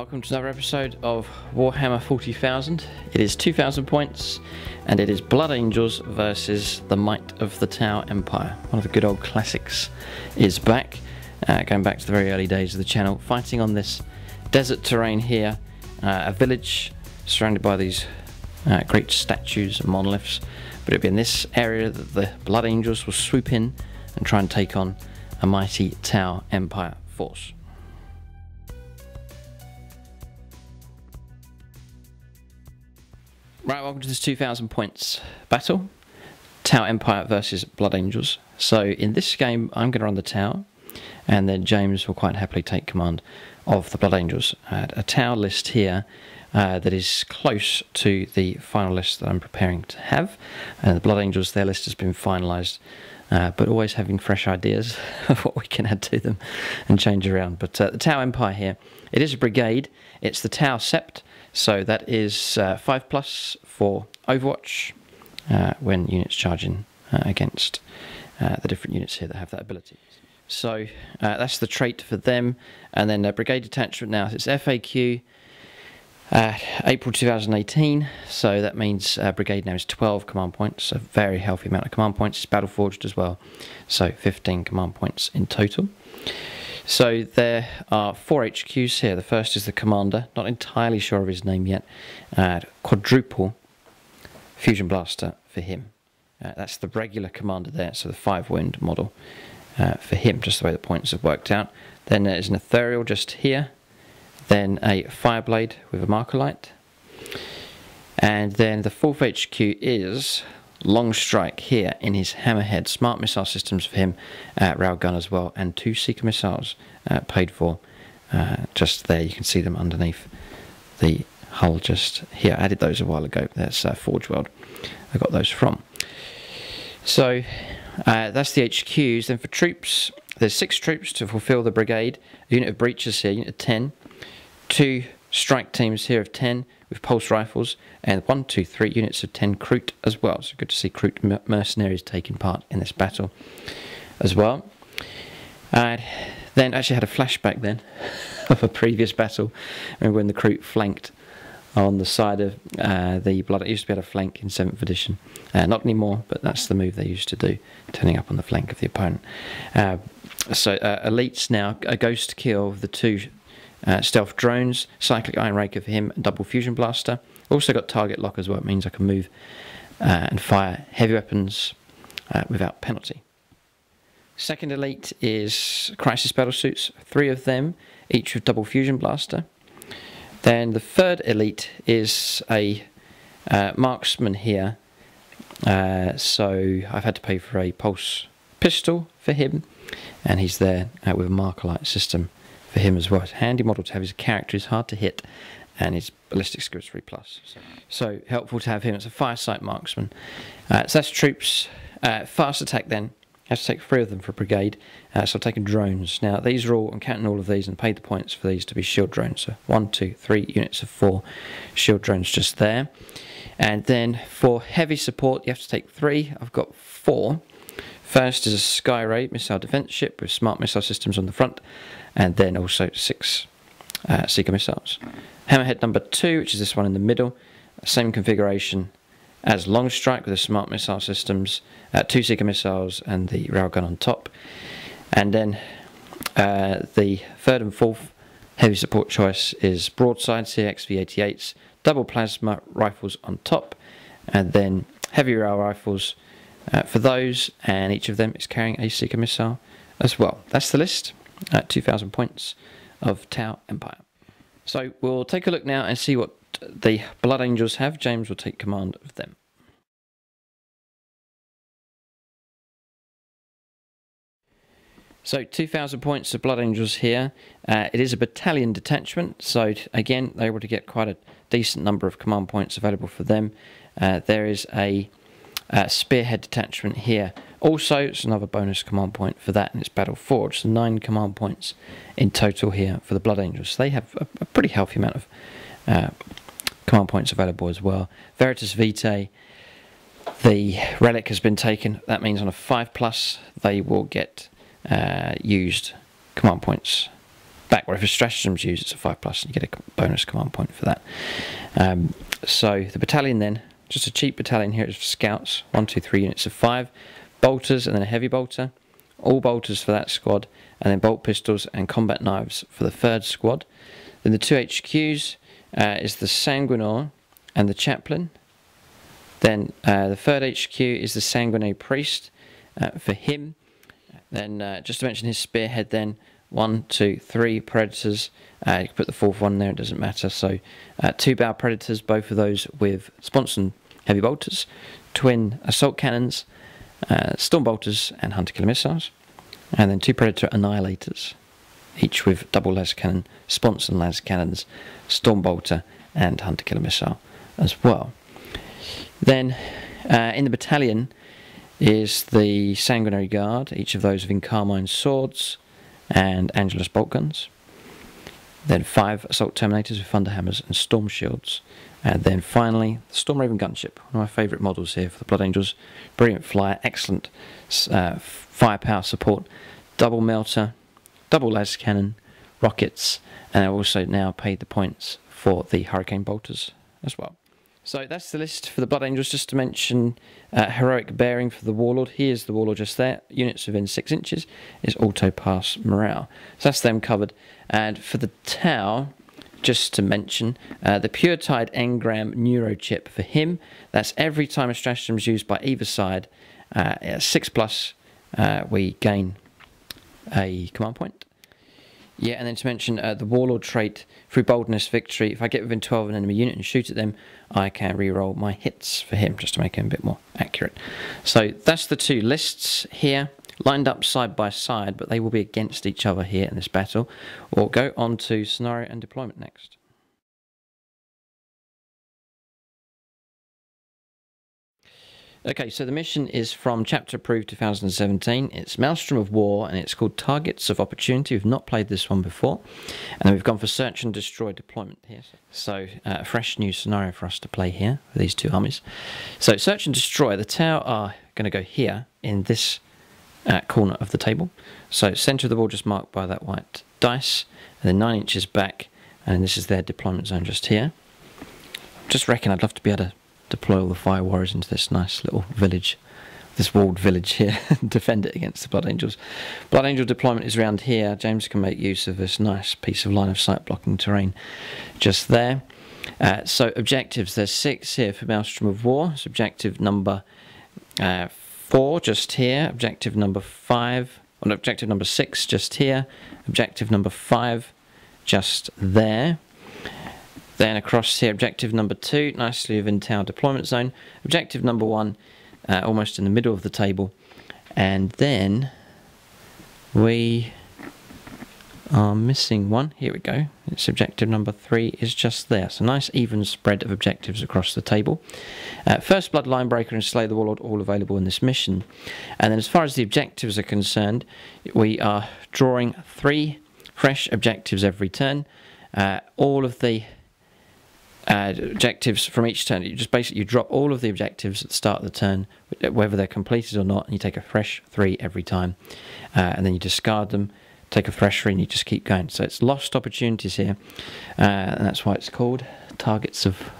welcome to another episode of Warhammer 40,000. It is 2,000 points, and it is Blood Angels versus the Might of the Tau Empire. One of the good old classics is back, going back to the very early days of the channel, fighting on this desert terrain here, a village surrounded by these great statues and monoliths, but it'd be in this area that the Blood Angels will swoop in and try and take on a mighty Tau Empire force. Right, welcome to this 2,000 points battle, Tau Empire versus Blood Angels. So in this game I'm going to run the Tau, and then James will quite happily take command of the Blood Angels. A Tau list here that is close to the final list that I'm preparing to have. The Blood Angels, their list has been finalised, but always having fresh ideas of what we can add to them and change around. But the Tau Empire here, it is a brigade. It's the Tau Sept. So that is 5+ for Overwatch when units charge in against the different units here that have that ability. So that's the trait for them. And then Brigade Detachment now, it's FAQ April 2018. So that means Brigade now is 12 command points, a very healthy amount of command points. It's battle forged as well, so 15 command points in total. So there are 4 HQs here. The first is the commander, not entirely sure of his name yet. Quadruple fusion blaster for him. That's the regular commander there, so the 5-wound model for him, just the way the points have worked out. Then there's an ethereal just here. Then a fireblade with a marker light. And then the 4th HQ is Long Strike here in his hammerhead. Smart missile systems for him, railgun as well, and 2 seeker missiles paid for just there. You can see them underneath the hull just here. I added those a while ago. That's Forge World I got those from. So that's the HQs. Then for troops, there's 6 troops to fulfill the brigade. A unit of breachers here, unit of 10. 2 strike teams here of 10 with pulse rifles, and 1, 2, 3 units of 10 Kroot as well. So good to see Kroot mercenaries taking part in this battle as well. Then actually had a flashback then of a previous battle. Remember when the Kroot flanked on the side of the Blood? It used to be able to flank in 7th edition. Not anymore, but that's the move they used to do, turning up on the flank of the opponent. So elites now, a ghost kill of the 2 stealth drones, cyclic iron raker for him, and double fusion blaster. Also got target lock as well. It means I can move and fire heavy weapons without penalty. Second elite is crisis battle suits, 3 of them, each with double fusion blaster. Then the third elite is a marksman here. So I've had to pay for a pulse pistol for him, and he's there with a marker light system for him as well. It's a handy model to have. His character is hard to hit, and his ballistic skill is 3+. So helpful to have him. It's a firesight marksman. So that's troops. Fast attack then. Has to take 3 of them for a brigade. So I've taken drones. Now these are all, I'm counting all of these and paid the points for these to be shield drones. So 1, 2, 3 units of 4 shield drones just there. And then for heavy support you have to take 3. I've got 4. First is a Sky Ray missile defense ship with smart missile systems on the front, and then also 6 seeker missiles. Hammerhead number 2, which is this one in the middle, same configuration as Long Strike with the smart missile systems, 2 seeker missiles and the railgun on top. And then the 3rd and 4th heavy support choice is broadside CXV-88s, double plasma rifles on top, and then heavy rail rifles for those, and each of them is carrying a seeker missile as well. That's the list at 2,000 points of Tau Empire. So we'll take a look now and see what the Blood Angels have. James will take command of them. So 2,000 points of Blood Angels here. It is a battalion detachment, so again they're able to get quite a decent number of command points available for them. There is a spearhead detachment here. Also, it's another bonus command point for that, and it's battle forged. So 9 command points in total here for the Blood Angels. So they have a pretty healthy amount of command points available as well. Veritas Vitae, the relic has been taken. That means on a 5+ they will get used command points back, where if a stratagem's used, it's a 5+, and you get a bonus command point for that. So the battalion then, just a cheap battalion here, it's for scouts, 1, 2, 3 units of 5, bolters and then a heavy bolter, all bolters for that squad, and then bolt pistols and combat knives for the 3rd squad. Then the 2 HQs is the Sanguinor and the Chaplain. Then the 3rd HQ is the Sanguinary Priest for him. Then just to mention his spearhead then, 1, 2, 3 Predators. You can put the 4th one there, it doesn't matter. So 2 Bow Predators, both of those with sponsored heavy bolters, twin assault cannons, storm bolters and hunter killer missiles. And then 2 Predator Annihilators, each with double las cannon, sponsored las cannons, storm bolter and hunter killer missile as well. Then in the battalion is the Sanguinary Guard, each of those with Carmine swords and Angelus bolt guns. Then 5 Assault Terminators with Thunderhammers and Storm Shields. And then finally, the Storm Raven gunship, one of my favourite models here for the Blood Angels. Brilliant flyer, excellent firepower support, double melter, double las cannon, rockets, and I've also now paid the points for the Hurricane bolters as well. So that's the list for the Blood Angels. Just to mention heroic bearing for the Warlord. Here's the Warlord just there. Units within 6 inches is auto pass morale. So that's them covered. And for the Tau, just to mention, the Pure Tide Engram Neurochip for him. That's every time a stratagem is used by either side. 6+, we gain a command point. Yeah, and then to mention the Warlord trait, through Boldness Victory, if I get within 12 of an enemy unit and shoot at them, I can reroll my hits for him, just to make him a bit more accurate. So that's the 2 lists here, lined up side by side, but they will be against each other here in this battle. We'll go on to scenario and deployment next. Okay, so the mission is from Chapter Approved 2017. It's Maelstrom of War, and it's called Targets of Opportunity. We've not played this one before. And then we've gone for Search and Destroy deployment here. So a fresh new scenario for us to play here with these 2 armies. So Search and Destroy, the Tau are going to go here in this corner of the table. So centre of the board just marked by that white dice, and then 9 inches back, and this is their deployment zone just here. Just reckon I'd love to be able to deploy all the fire warriors into this nice little village, this walled village here, and defend it against the Blood Angels. Blood Angel deployment is around here. James can make use of this nice piece of line of sight blocking terrain just there. So objectives, there's 6 here for Maelstrom of War. So objective number 4 just here, objective number 5, well, objective number 6 just here, objective number 5 just there. Then across here, objective number 2, nicely within Tau deployment zone. Objective number 1, almost in the middle of the table. And then we are missing one. Here we go. It's objective number 3 is just there. So nice even spread of objectives across the table. First Blood Linebreaker and Slay the Warlord, all available in this mission. And then as far as the objectives are concerned, we are drawing 3 fresh objectives every turn. All of the objectives from each turn, you drop all of the objectives at the start of the turn, whether they're completed or not, and you take a fresh 3 every time, and then you discard them, take a fresh 3, and you just keep going. So it's lost opportunities here, and that's why it's called Targets of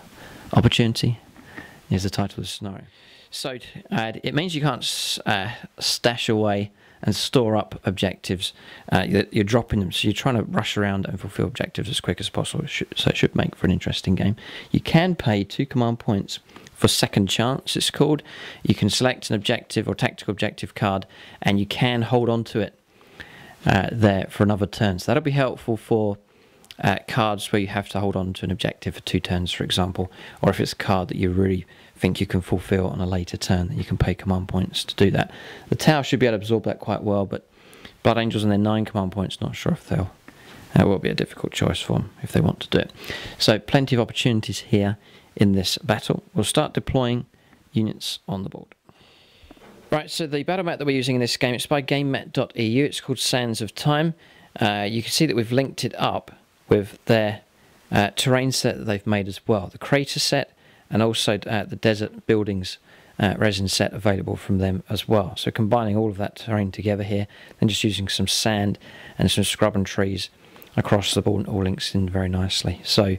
Opportunity. Here's the title of the scenario. So it means you can't stash away and store up objectives. You're dropping them, so you're trying to rush around and fulfill objectives as quick as possible, so it should make for an interesting game. You can pay 2 command points for Second Chance, it's called. You can select an objective or tactical objective card, and you can hold on to it there for another turn. So that'll be helpful for cards where you have to hold on to an objective for 2 turns, for example, or if it's a card that you really think you can fulfill on a later turn, that you can pay command points to do that. The Tau should be able to absorb that quite well, but Blood Angels and their 9 command points, not sure if they'll... That will be a difficult choice for them if they want to do it. So plenty of opportunities here in this battle. We'll start deploying units on the board. Right, so the battle map that we're using in this game, it's by GameMat.eu. It's called Sands of Time. You can see that we've linked it up with their terrain set that they've made as well. The crater set, and also the desert buildings resin set available from them as well. So combining all of that terrain together here, and just using some sand and some scrub and trees across the board, all links in very nicely. So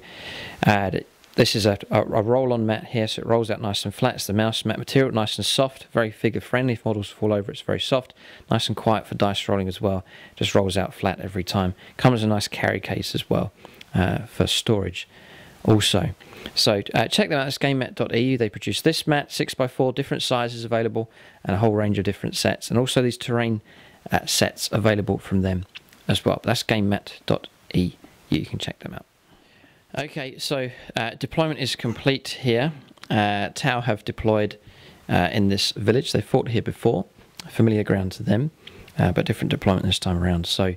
this is a roll-on mat here, so it rolls out nice and flat. It's the mouse mat material, nice and soft, very figure-friendly. If models fall over, it's very soft, nice and quiet for dice rolling as well. Just rolls out flat every time. Comes with a nice carry case as well for storage also. So check them out. It's gamemat.eu. They produce this mat, 6x4, different sizes available, and a whole range of different sets, and also these terrain sets available from them as well. But that's gamemat.eu. You can check them out. Okay, so deployment is complete here. Tau have deployed in this village. They fought here before, familiar ground to them, but different deployment this time around. So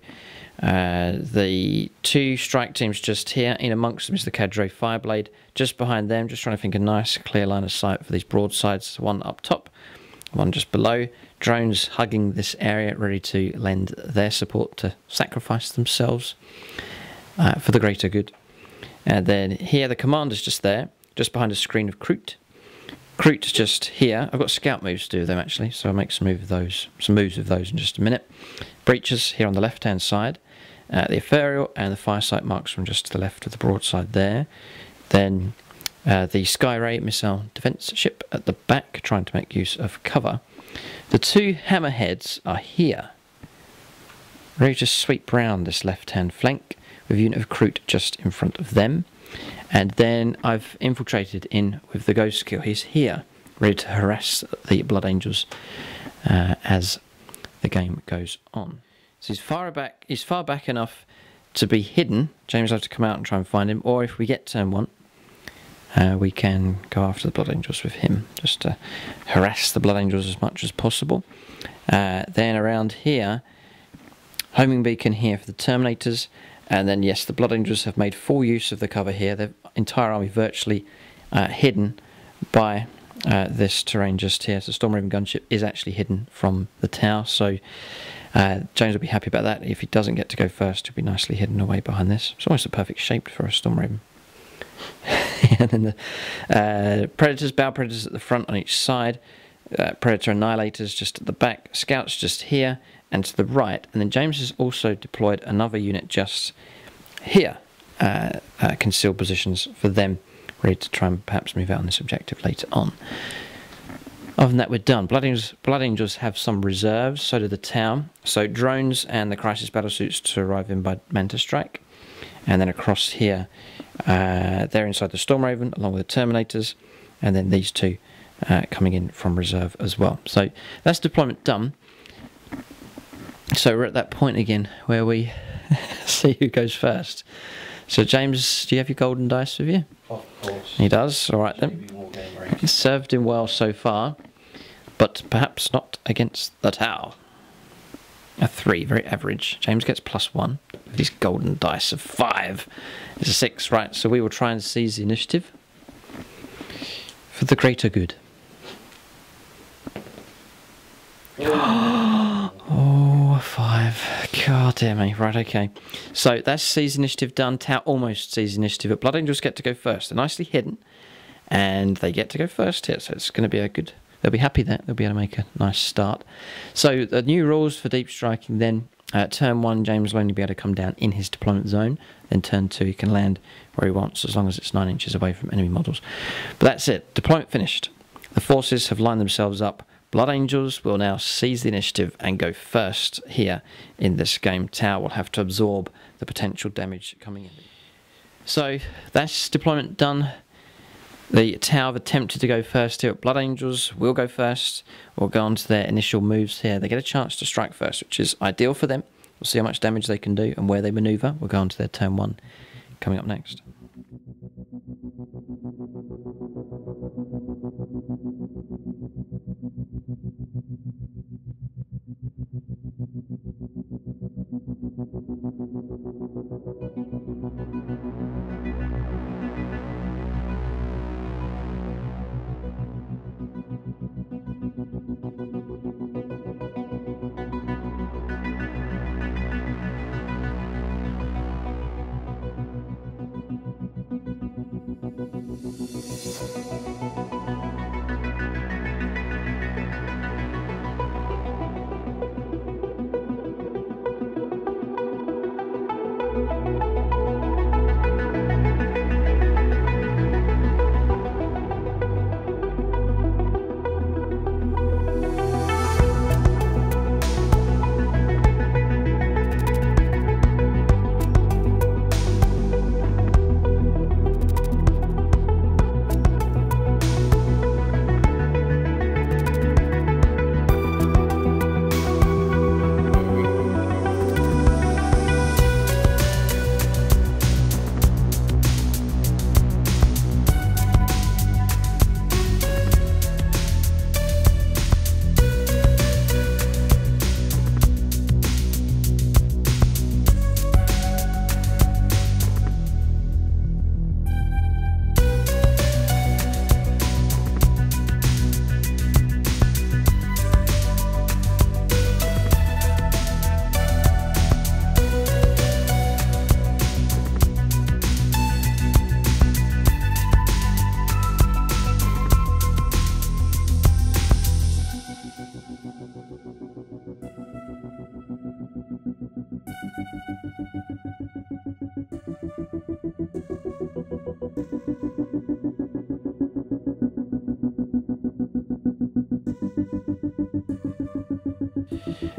the two strike teams just here, in amongst them is the Cadre Fireblade. Just behind them, just trying to think a nice clear line of sight for these broadsides. One up top, one just below. Drones hugging this area, ready to lend their support to sacrifice themselves for the greater good. And then here, the commander's just there, just behind a screen of Kroot. Kroot's just here. I've got scout moves to do with them, actually, so I'll make some moves with those in just a minute. Breaches here on the left-hand side. The Ethereal and the Firesight marks from just to the left of the broadside there. Then the Skyray missile defense ship at the back, trying to make use of cover. The two hammerheads are here, ready to sweep round this left-hand flank, with a unit of Kroot just in front of them. And then I've infiltrated in with the Ghost Kill. He's here, ready to harass the Blood Angels as the game goes on. So he's far back enough to be hidden. James will have to come out and try and find him, or if we get turn 1, we can go after the Blood Angels with him, just to harass the Blood Angels as much as possible. Then around here, homing beacon here for the Terminators. And then, yes, the Blood Angels have made full use of the cover here. Their entire army virtually hidden by this terrain just here. So Storm Raven gunship is actually hidden from the tower. So James will be happy about that. If he doesn't get to go first, he'll be nicely hidden away behind this. It's almost a perfect shape for a Storm Raven. And then the Predators, Bow Predators at the front on each side. Predator Annihilators just at the back. Scouts just here and to the right, and then James has also deployed another unit just here, concealed positions for them, ready to try and perhaps move out on this objective later on. Other than that, we're done. Blood Angels have some reserves, so do the town. So drones and the Crisis Battlesuits to arrive in by Manta Strike, and then across here, they're inside the Storm Raven along with the Terminators, and then these two coming in from reserve as well. So that's deployment done. So we're at that point again where we see who goes first. So James, do you have your golden dice with you? Of course. He does. All right then. It's served him well so far, but perhaps not against the Tau. A 3, very average. James gets +1 with his golden dice of 5. It's a 6, right? So we will try and seize the initiative for the greater good. Oh, 5. God dear me. Right, okay. So that's seize initiative done. Tau almost seize initiative. But Blood Angels get to go first. They're nicely hidden, and they get to go first here. So it's going to be a good... They'll be happy there. They'll be able to make a nice start. So the new rules for deep striking then. Turn 1, James will only be able to come down in his deployment zone. Then turn 2, he can land where he wants, as long as it's 9 inches away from enemy models. But that's it. Deployment finished. The forces have lined themselves up. Blood Angels will now seize the initiative and go first here in this game. Tau will have to absorb the potential damage coming in. So that's deployment done. The Tau have attempted to go first here. Blood Angels will go first. We'll go on to their initial moves here. They get a chance to strike first, which is ideal for them. We'll see how much damage they can do and where they manoeuvre. We'll go on to their turn 1 coming up next.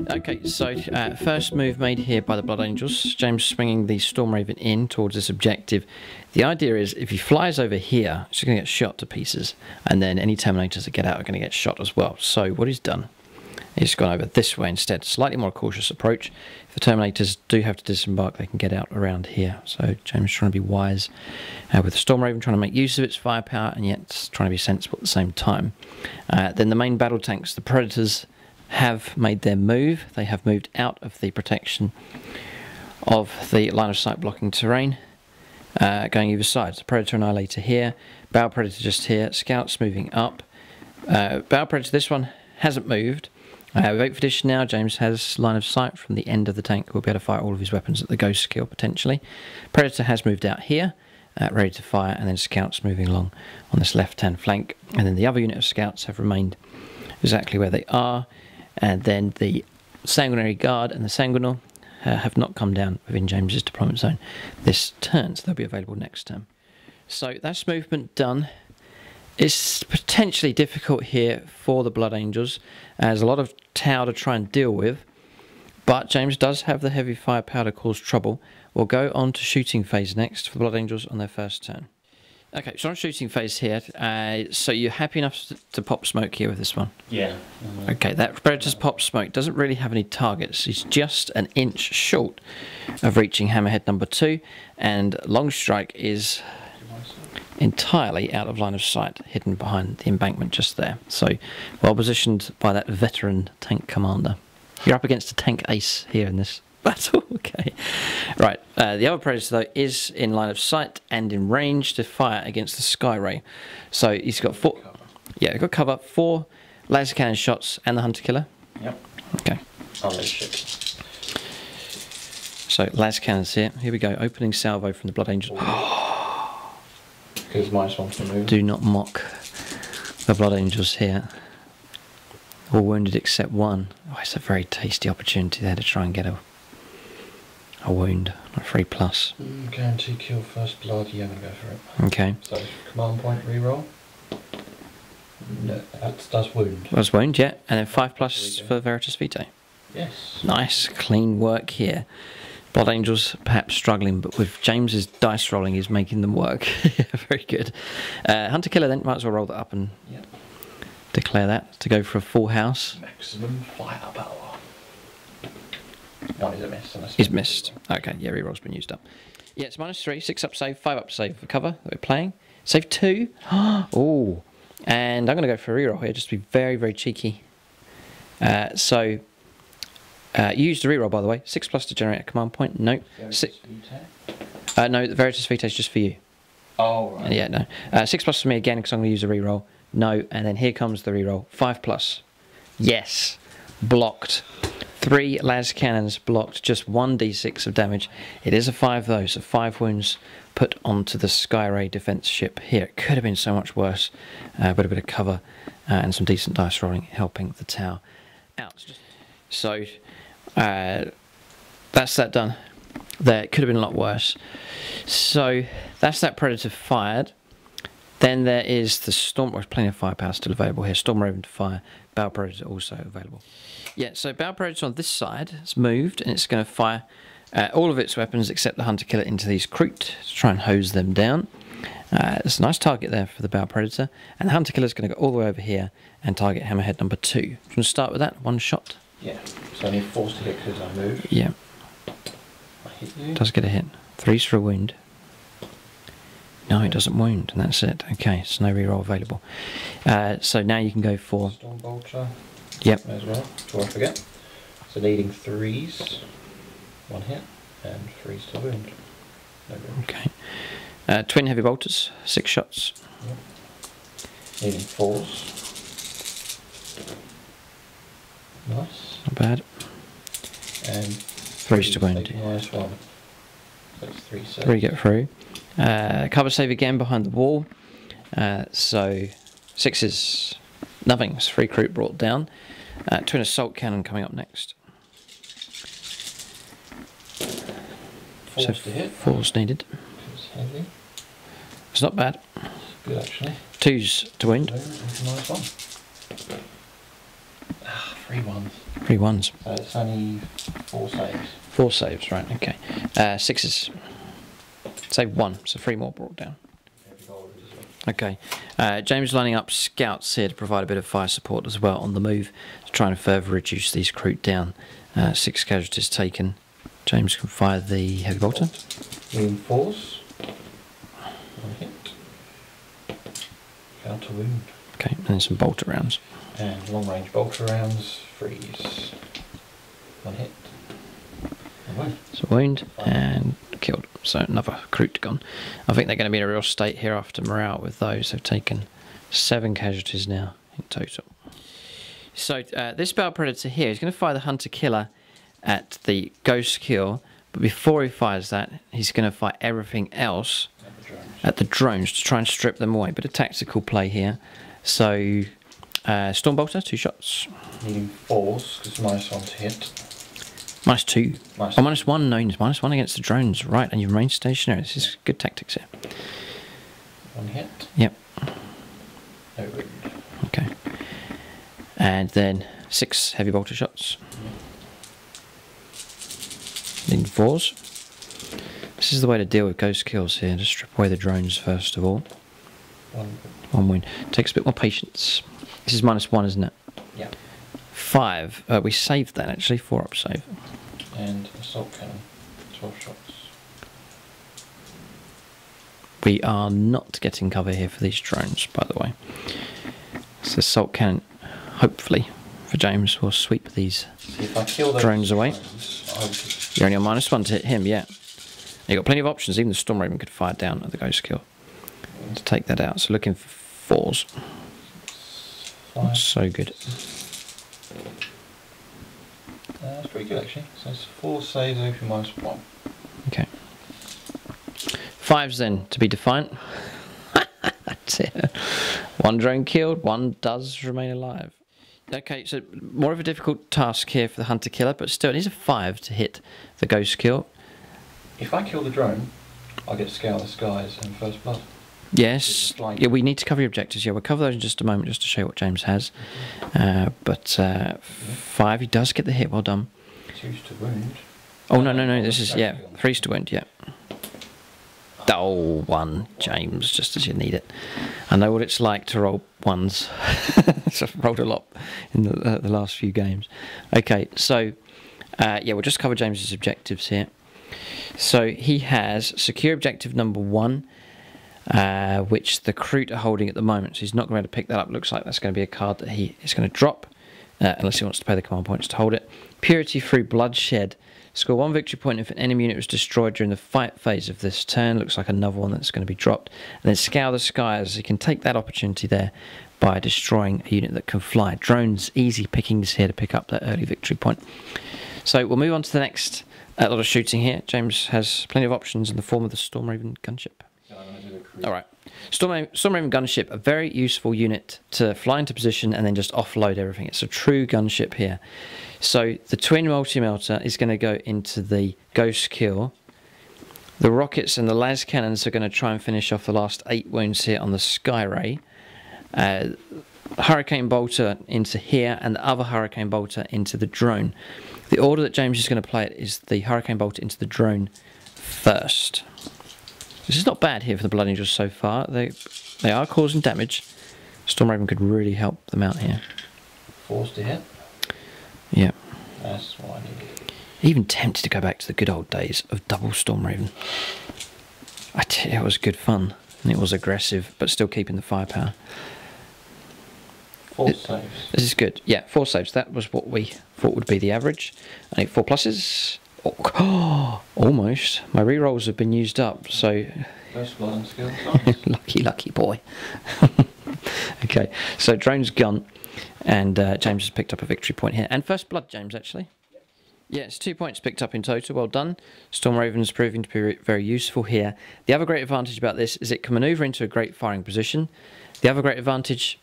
Okay, so first move made here by the Blood Angels. James swinging the Storm Raven in towards this objective. The idea is if he flies over here, he's going to get shot to pieces, and then any Terminators that get out are going to get shot as well. So what he's done, he's gone over this way instead. Slightly more cautious approach. If the Terminators do have to disembark, they can get out around here. So James is trying to be wise with the Storm Raven, trying to make use of its firepower, and yet trying to be sensible at the same time. Then the main battle tanks, the Predators, have made their move. They have moved out of the protection of the line of sight blocking terrain, going either side. So Predator Annihilator here, Bow Predator just here, Scouts moving up. Bow Predator, this one hasn't moved. With 8th edition now, James has line of sight from the end of the tank. We'll be able to fire all of his weapons at the Ghost skill potentially. Predator has moved out here, ready to fire, and then Scouts moving along on this left-hand flank. And then the other unit of Scouts have remained exactly where they are. And then the Sanguinary Guard and the Sanguinal have not come down within James's deployment zone this turn, so they'll be available next turn. So that's movement done. It's potentially difficult here for the Blood Angels. There's a lot of tower to try and deal with, but James does have the heavy firepower to cause trouble. We'll go on to shooting phase next for the Blood Angels on their first turn. Okay, so on shooting phase here, so you're happy enough to pop smoke here with this one? Yeah. Okay, that Predator's pop smoke doesn't really have any targets. He's just an inch short of reaching hammerhead number 2, and long strike is entirely out of line of sight, hidden behind the embankment just there. So, well positioned by that veteran tank commander. You're up against a tank ace here in this battle. Okay, right. The other Predator though is in line of sight and in range to fire against the Sky Ray. So he's got 4. Yeah, he's got cover, 4 laser cannon shots and the Hunter Killer. Yep. Okay. Oh, no shit. So laser cannons here. Here we go. Opening salvo from the Blood Angels. Because -1 to move. Do not mock the Blood Angels here. All wounded except 1. Oh, it's a very tasty opportunity there to try and get a wound, not 3+. Guarantee kill first blood, yeah, I'm going to go for it. Okay. So, command point reroll. No, that's wound. Was wound, yeah. And then 5+ for Veritas Veto. Yes. Nice, clean work here. Blood Angels perhaps struggling, but with James's dice rolling, he's making them work. Yeah, very good. Hunter Killer then, might as well roll that up and declare that to go for a full house. Maximum firepower. 1 is a miss. He's missed. Okay, yeah, reroll's been used up. Yeah, it's -3, 6 up save, 5 up save for cover that we're playing. Save 2. Oh, and I'm going to go for a reroll here, just to be very, very cheeky. You used the reroll, by the way. 6+ to generate a command point. No. No, the Veritas Veto is just for you. Oh, right. Yeah, no. 6+ for me again, because I'm going to use a reroll. No, and then here comes the reroll. 5+. Yes. Blocked. 3 las cannons blocked, just 1d6 of damage. It is a 5 though, so 5 wounds put onto the Sky Ray defense ship here. It could have been so much worse, but a bit of cover and some decent dice rolling helping the tower out. So that's that done. There, it could have been a lot worse. So that's that Predator fired. Then there is the Storm. There's plenty of firepower still available here. Storm Raven to fire. Bow Predator also available. Yeah, so Bow Predator on this side has moved, and it's going to fire all of its weapons except the Hunter Killer into these Kroot to try and hose them down. It's a nice target there for the Bow Predator, and the Hunter Killer is going to go all the way over here and target hammerhead number 2. Do you want to start with that? 1 shot. Yeah. So I need 4 to hit because I moved. Yeah. I hit you. Does get a hit. 3's for a wound. No, it doesn't wound, and that's it. Okay, so no reroll available. So now you can go for... Storm Vulture. Yep. As well, before I forget. So needing 3s, 1 hit, and 3s to wound. No wound. Okay. Twin Heavy Bolters, 6 shots. Yep. Needing 4s. Nice. Not bad. And 3's to wound. -1. So it's 3 saves. 3 get through. Cover save again behind the wall. So 6s, nothing. It's 3 Kroot brought down. Twin Assault Cannon coming up next. 4s to hit. 4's needed. It's heavy. It's not bad. Good actually. 2's to wound. Nice one. 3 1s. 3 1s. It's only 4 saves. 4 saves, right, okay. 6s. Save 1, so 3 more brought down. Okay. James lining up scouts here to provide a bit of fire support as well on the move to try and further reduce these crew down. 6 casualties taken. James can fire the heavy bolter. Reinforce. 1 hit. Fail to wound. Okay, and then some bolter rounds. And long range bolter rounds. Freeze. 1 hit. 1 wound. So wound and killed. So another crew gone. I think they're going to be in a real state here after morale with those. They've taken 7 casualties now in total. So this Battle Predator here is going to fire the Hunter Killer at the Ghost Kill, but before he fires that, he's going to fire everything else at the drones to try and strip them away. Bit of tactical play here. So Storm Bolter, 2 shots. Needing force because -1 to hit. -2. Oh, -1, no, -1 against the drones, right, and you remain stationary. This is good tactics here. 1 hit. Yep. No wound. Okay. And then 6 heavy bolter shots. Needing 4s. This is the way to deal with ghost kills here. Just strip away the drones first of all. 1 wound. Takes a bit more patience. This is -1, isn't it? Yeah. 5. We saved that actually. 4 up save. And assault cannon. 12 shots. We are not getting cover here for these drones, by the way. So assault cannon, hopefully, for James, will sweep these If I kill those drones away. drones, You're only on -1 to hit him, yeah. You've got plenty of options. Even the Storm Raven could fire down at the Ghost Kill to take that out. So looking for 4s. 5. So good. That's pretty good actually. So it's 4 saves over -1. Okay. 5s then, to be defiant. That's it. 1 drone killed, 1 does remain alive. Okay, so more of a difficult task here for the Hunter Killer, but still it needs a 5 to hit the Ghost Kill. If I kill the drone, I get Scour the Skies and First Blood. Yes, yeah, we need to cover your objectives. Yeah, we'll cover those in just a moment just to show you what James has. But 5, he does get the hit, well done. 2's to wound. Oh, no, this is, yeah, 3's to wound, yeah. Oh, 1, James, just as you need it. I know what it's like to roll 1s. So I've rolled a lot in the last few games. Okay, so, yeah, we'll just cover James's objectives here. So he has secure objective number 1, which the Crute are holding at the moment. So he's not going to pick that up. Looks like that's going to be a card that he is going to drop, unless he wants to pay the command points to hold it. Purity through Bloodshed. Score 1 victory point if an enemy unit was destroyed during the fight phase of this turn. Looks like another one that's going to be dropped. And then Scour the Skies. You can take that opportunity there by destroying a unit that can fly. Drones, easy pickings here to pick up that early victory point. So we'll move on to the next lot of shooting here. James has plenty of options in the form of the Storm Raven gunship. Alright. Storm Raven gunship, a very useful unit to fly into position and then just offload everything. It's a true gunship here. So the twin multi-melter is going to go into the Ghost Kill. The rockets and the las cannons are going to try and finish off the last 8 wounds here on the Sky Ray. Hurricane Bolter into here and the other Hurricane Bolter into the drone. The order that James is going to play it is the Hurricane Bolter into the drone first. This is not bad here for the Blood Angels so far. They are causing damage. Storm Raven could really help them out here. 4's to hit. Yeah. That's what I needed. Even tempted to go back to the good old days of double Storm Raven. I tell you, it was good fun. And it was aggressive, but still keeping the firepower. 4 saves. This is good. Yeah, 4 saves. That was what we thought would be the average. I need 4 pluses. Oh, almost. My rerolls have been used up, so... First Blood and Skill. lucky boy. Okay, so drone's gone. And James has picked up a victory point here. And First Blood, James, actually. Yeah, it's 2 points picked up in total. Well done. Storm Raven's proving to be very useful here. The other great advantage about this is it can manoeuvre into a great firing position. The other great advantage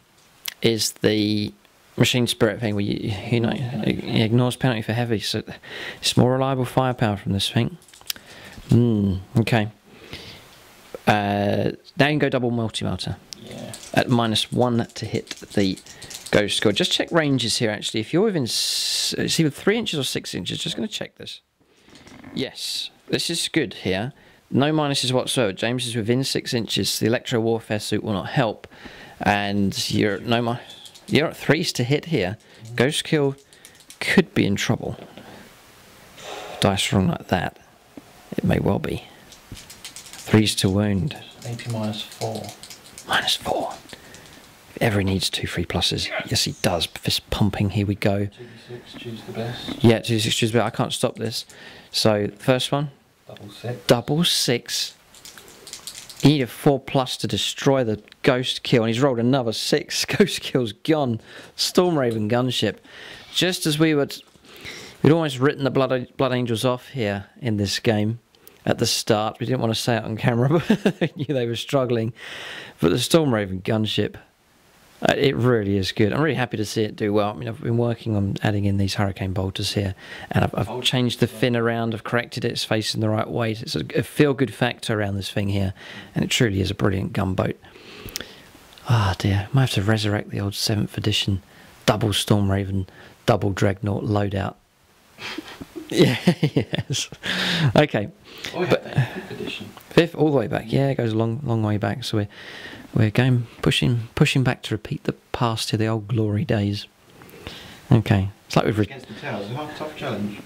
is the Machine Spirit thing, where you know, it ignores penalty for heavy, so it's more reliable firepower from this thing. Okay. Now you can go double multi-melter. Yeah. At -1 to hit the Ghost Kill. Just check ranges here, actually. If you're within, it's either 3 inches or 6 inches. Just going to check this. Yes, this is good here. No minuses whatsoever. James is within 6 inches. The Electro Warfare suit will not help. And you're at 3s to hit here. Ghost Kill could be in trouble. Dice wrong like that. It may well be. 3s to wound. 80 minus 4. Minus 4. If ever he needs 2 3 pluses. Yes, he does. Fist pumping. Here we go. 2d6, choose the best. Yeah, 2d6, choose the best. I can't stop this. So, first one. Double 6. Double 6. You need a 4+ to destroy the Ghost Kill, and he's rolled another 6. Ghost Kill's gone. Storm Raven gunship. Just as we'd almost written the Blood Angels off here in this game at the start. We didn't want to say it on camera, but I knew they were struggling. But the Storm Raven gunship, it really is good. I'm really happy to see it do well. I mean, I've been working on adding in these hurricane bolters here, and I've changed the fin around, I've corrected it, it's facing the right way. It's a feel-good factor around this thing here, and it truly is a brilliant gunboat. Ah dear, might have to resurrect the old 7th edition double Storm Raven, double Dreadnought loadout. Yeah, yes. Okay. Oh, we have that 5th edition. 5th, all the way back. Yeah, it goes a long way back. So we're going pushing back to repeat the past to the old glory days. Okay, it's like we've Against the towers, it's a tough challenge.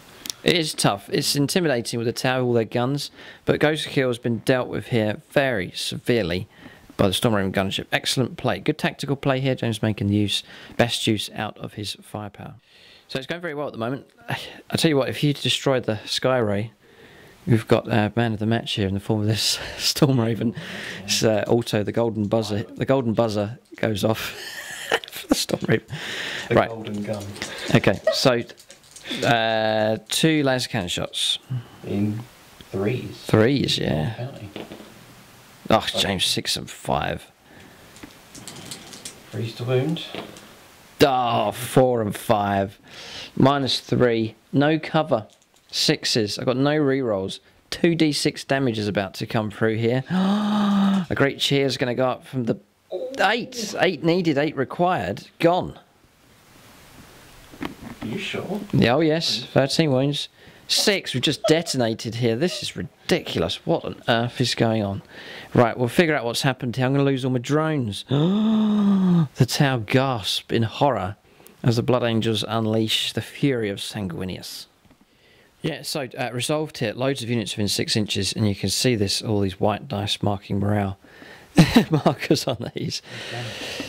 It is tough. It's intimidating with the tower, all their guns, but Ghost Kill has been dealt with here very severely by the Storm Raven gunship. Excellent play, good tactical play here. James making best use out of his firepower. So it's going very well at the moment. I tell you what, if you destroyed the Sky Ray, we've got man of the match here in the form of this Storm Raven. It's auto, the golden buzzer. The golden buzzer goes off for the Storm Raven. The right. golden gun. Okay, so 2 laser cannon shots. In 3s. 3s, yeah. County. Oh, James, 6 and 5. 3s to wound. Oh, 4 and 5. Minus 3. No cover. 6s. I've got no rerolls. 2d6 damage is about to come through here. A great cheer is going to go up from the 8. 8 needed, 8 required. Gone. Are you sure? Oh, yes. 13 wounds. 6. We've just detonated here. This is ridiculous. What on earth is going on? Right, we'll figure out what's happened here. I'm going to lose all my drones. The Tau gasp in horror as the Blood Angels unleash the fury of Sanguinius. Yeah, so resolved here. Loads of units within 6 inches, and you can see this, all these white dice marking morale markers on these.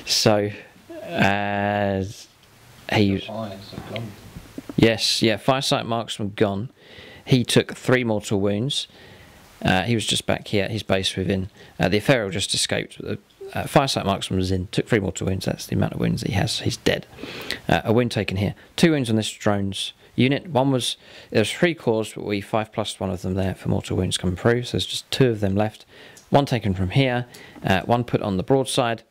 So, yes, yeah, Firesight Marksman gone. He took 3 mortal wounds. He was just back here, his base within. The Ethereal just escaped. Firesight Marksman was in, took 3 mortal wounds. That's the amount of wounds he has. He's dead. A wound taken here. 2 wounds on this drone's unit. There was 3 cores, but we 5+1 of them there for mortal wounds coming through. So there's just 2 of them left. 1 taken from here. 1 put on the broadside.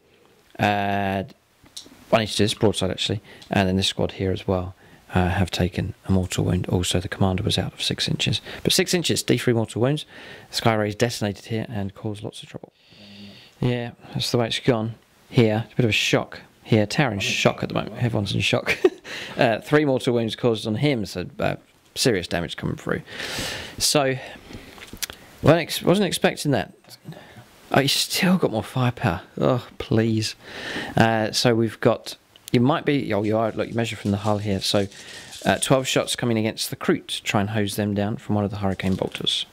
I need to do this broadside actually. And then this squad here as well. Have taken a mortal wound. Also, the commander was out of 6 inches. But 6 inches, D3 mortal wounds. Sky Ray's detonated here and caused lots of trouble. Yeah, that's the way it's gone. Here, a bit of a shock. Here, Tower in shock at the moment. Everyone's in shock. 3 mortal wounds caused on him, so serious damage coming through. So, wasn't expecting that. Oh, you still got more firepower. Oh, please. So we've got... You might be... Oh, you are. Look, you measure from the hull here. So 12 shots coming against the Kroot to try and hose them down from one of the hurricane bolters.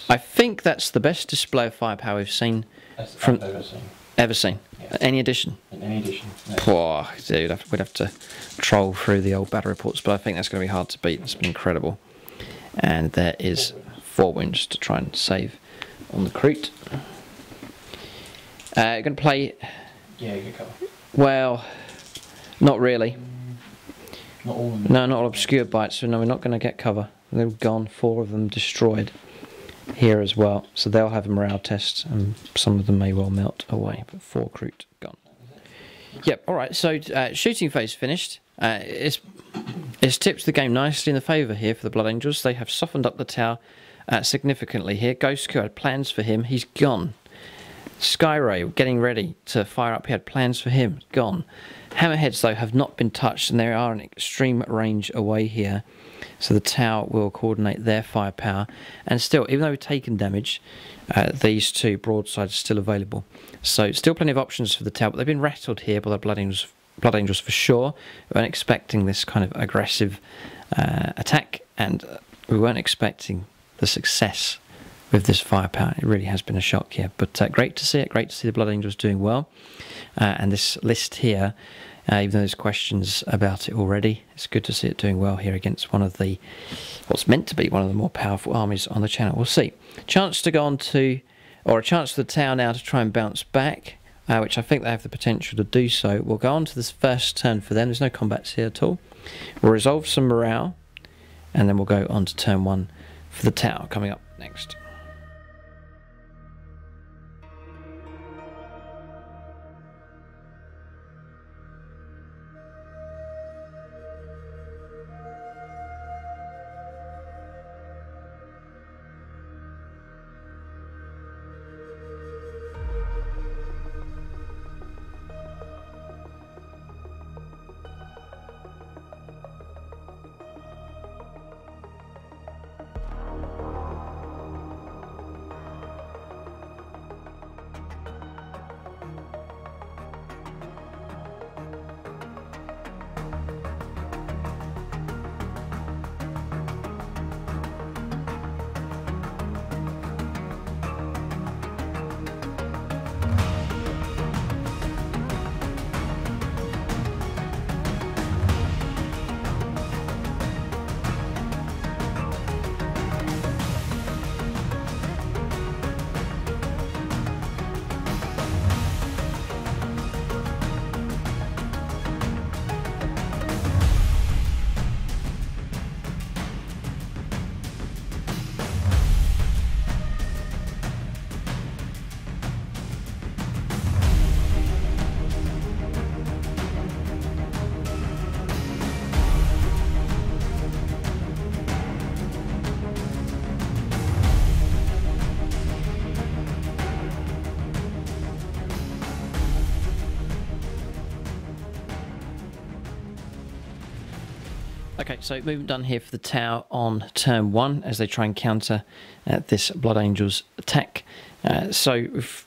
I think that's the best display of firepower we've seen. From ever seen. Yeah. Any edition? In any edition. No. Poor, dude, we'd have to troll through the old battle reports, but I think that's going to be hard to beat. It's been incredible. And there is 4 wounds to try and save on the Kroot. You're going to play... Yeah, you get cover. Well, not really. Not all of them. No, not all obscure bites, so no, we're not going to get cover. They're gone, 4 of them destroyed here as well. So they'll have a morale test, and some of them may well melt away, but 4 Kroot gone. Yep, alright, so shooting phase finished. It's tipped the game nicely in the favour here for the Blood Angels. They have softened up the tower significantly here. Ghost Kill had plans for him, he's gone. Skyray getting ready to fire up. He had plans for him. Gone. Hammerheads, though, have not been touched, and they are an extreme range away here. So the Tau will coordinate their firepower. And still, even though we've taken damage, these two broadsides are still available. So still plenty of options for the Tau, but they've been rattled here by the Blood Angels for sure. We weren't expecting this kind of aggressive attack, and we weren't expecting the success with this firepower. It really has been a shock here, but great to see it. Great to see the Blood Angels doing well. And this list here, even though there's questions about it already, it's good to see it doing well here against one of the, what's meant to be one of the more powerful armies on the channel. We'll see. Chance to go on to, or a chance for the Tau now to try and bounce back, which I think they have the potential to do so. We'll go on to this first turn for them. There's no combats here at all. We'll resolve some morale, and then we'll go on to turn 1 for the Tau coming up next. Okay, so movement done here for the Tau on turn 1 as they try and counter this Blood Angels attack. So we've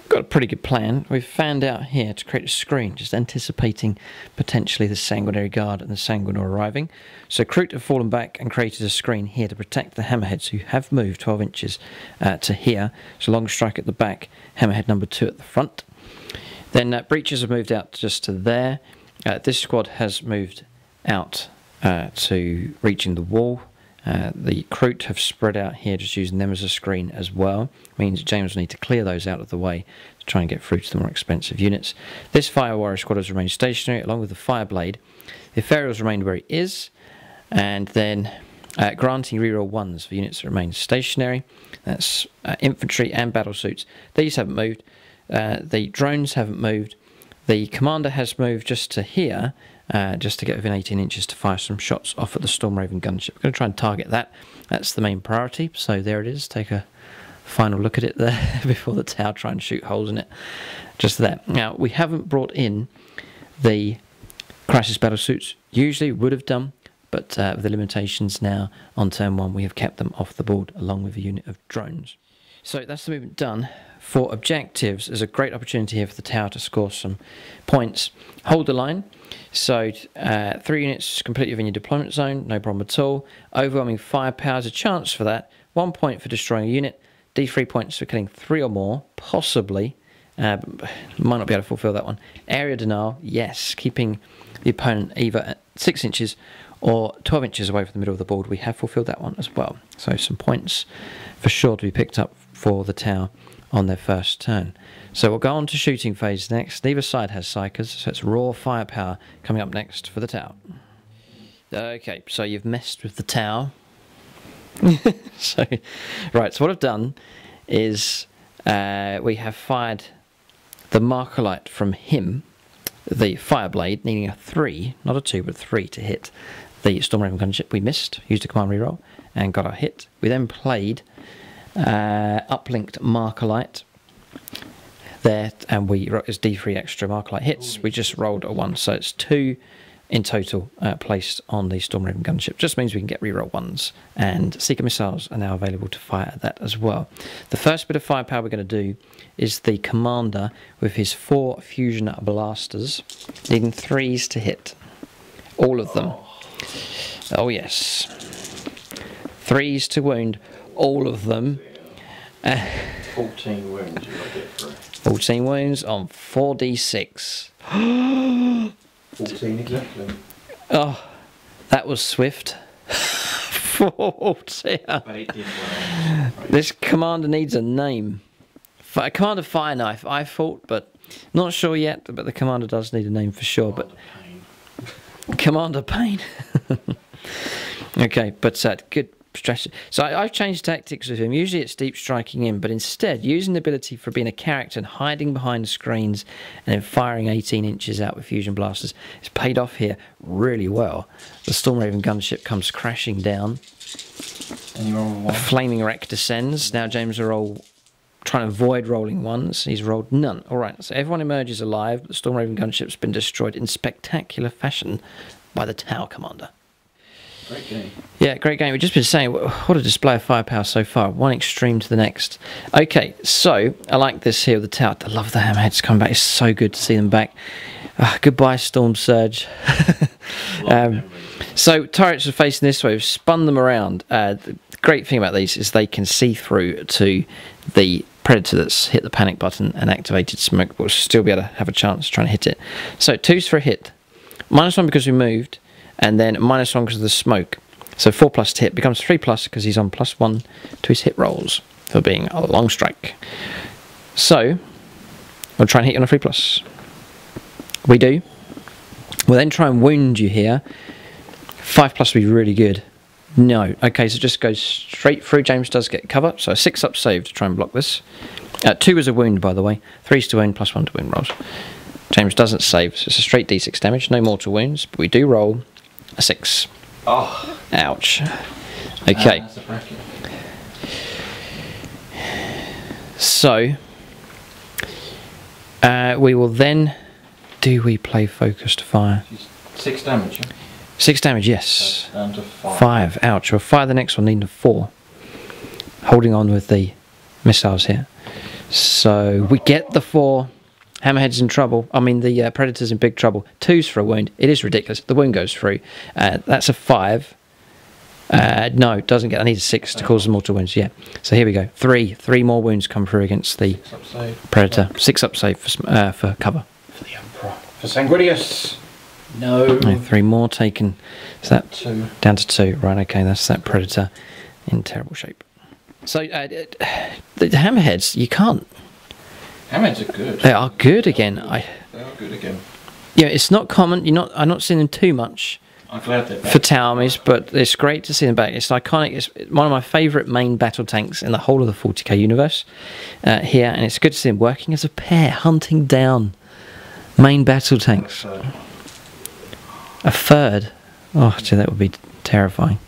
got a pretty good plan. We've found out here to create a screen, just anticipating potentially the Sanguinary Guard and the Sanguinor arriving. So Kroot have fallen back and created a screen here to protect the Hammerheads, who have moved 12 inches to here. So long strike at the back, Hammerhead number 2 at the front. Then Breaches have moved out just to there. This squad has moved out to reaching the wall. The Kroot have spread out here, just using them as a screen as well. Means James will need to clear those out of the way to try and get through to the more expensive units. This Fire Warrior squad has remained stationary along with the Fireblade. The Ethereal's remained where he is, and then granting reroll 1s for units that remain stationary. That's infantry and battle suits. These haven't moved. The drones haven't moved. The commander has moved just to here, just to get within 18 inches to fire some shots off at the Stormraven gunship. We're going to try and target that. That's the main priority. So there it is. Take a final look at it there before the Tau try and shoot holes in it. Just there. Now, we haven't brought in the crisis battle suits. Usually would have done, but with the limitations now on turn 1, we have kept them off the board along with a unit of drones. So that's the movement done. For objectives, there's a great opportunity here for the Tau to score some points. Hold the line. So 3 units completely within your deployment zone, no problem at all. Overwhelming firepower is a chance for that. 1 point for destroying a unit. D3 points for killing 3 or more, possibly. Might not be able to fulfill that one. Area denial, yes. Keeping the opponent either at 6 inches or 12 inches away from the middle of the board. We have fulfilled that one as well. So some points for sure to be picked up for the Tau on their first turn. So we'll go on to shooting phase next. Neither side has psychers, so it's raw firepower coming up next for the Tau. Okay, so you've messed with the Tau. Right, so what I've done is we have fired the Markerlight from him, the Fireblade, needing a 3, not a 2, but a 3 to hit the Stormraven gunship. We missed, used a command reroll, and got our hit. We then played uplinked Markerlight there, and it's D3 extra Markerlight hits. We just rolled a 1, so it's 2 in total placed on the Stormraven gunship. Just means we can get reroll 1s, and Seeker missiles are now available to fire at that as well. The first bit of firepower we're going to do is the commander with his 4 fusion blasters, needing 3s to hit. All of them. Oh yes. 3s to wound all of them. 14 wounds you got to get through. 14 wounds on 4d6. 14 exactly. Oh, that was swift. 14. But it did well. This commander needs a name. Commander Fire Knife, I thought, but not sure yet. But the commander does need a name for sure. Commander Pain. Okay, but good strategy. So I've changed tactics with him. Usually it's deep striking in, but instead using the ability for being a character and hiding behind screens and then firing 18 inches out with fusion blasters. It's paid off here really well. The Stormraven gunship comes crashing down. And you roll a 1. A flaming wreck descends. Now James are all trying to avoid rolling 1s. He's rolled none. Alright, so everyone emerges alive, but the Stormraven gunship's been destroyed in spectacular fashion by the Tower Commander. Great game. Yeah, great game. We've just been saying, what a display of firepower so far. One extreme to the next. Okay, so I like this here with the tower. I love the hammerheads coming back. It's so good to see them back. Goodbye, Storm Surge. So turrets are facing this way. We've spun them around. The great thing about these is they can see through to the Predator that's hit the panic button and activated smoke. We'll still be able to have a chance trying to hit it. So 2s for a hit. -1 because we moved. And then -1 because of the smoke. So 4+ to hit becomes 3+ because he's on +1 to his hit rolls for being a long strike. So we'll try and hit you on a 3+. We do. We'll then try and wound you here. 5+ would be really good. No. Okay, so it just goes straight through. James does get cover. So a 6-up save to try and block this. 2 is a wound, by the way. 3's to wound, +1 to wound rolls. James doesn't save, so it's a straight d6 damage. No mortal wounds, but we do roll a 6. Oh. Ouch. Okay. That's a bracket. So, we will then... Do we play focused fire? 6 damage, yeah? 6 damage, yes. That's down to 5. 5, ouch. We'll fire the next one, needing a 4. Holding on with the missiles here. So, we get the 4... Hammerhead's in trouble. I mean, the Predator's in big trouble. 2s for a wound. It is ridiculous. The wound goes through. That's a 5. No, it doesn't get... I need a 6 to cause the mortal wounds. Yeah. So here we go. 3. 3 more wounds come through against the Predator. 6-up save for cover. For the Emperor. For Sanguinius. No. 3 more taken. Is that 2. Down to 2. Right, okay. That's that Predator in terrible shape. So the Hammerheads, you can't... Hammerheads are good. They are good again. They are good again. Yeah, it's not common. I'm not seeing them too much. I'm glad they're back. For tower armies, but it's great to see them back. It's iconic. It's one of my favourite main battle tanks in the whole of the 40k universe here, and it's good to see them working as a pair, hunting down main battle tanks. A third? Oh, gee, that would be terrifying.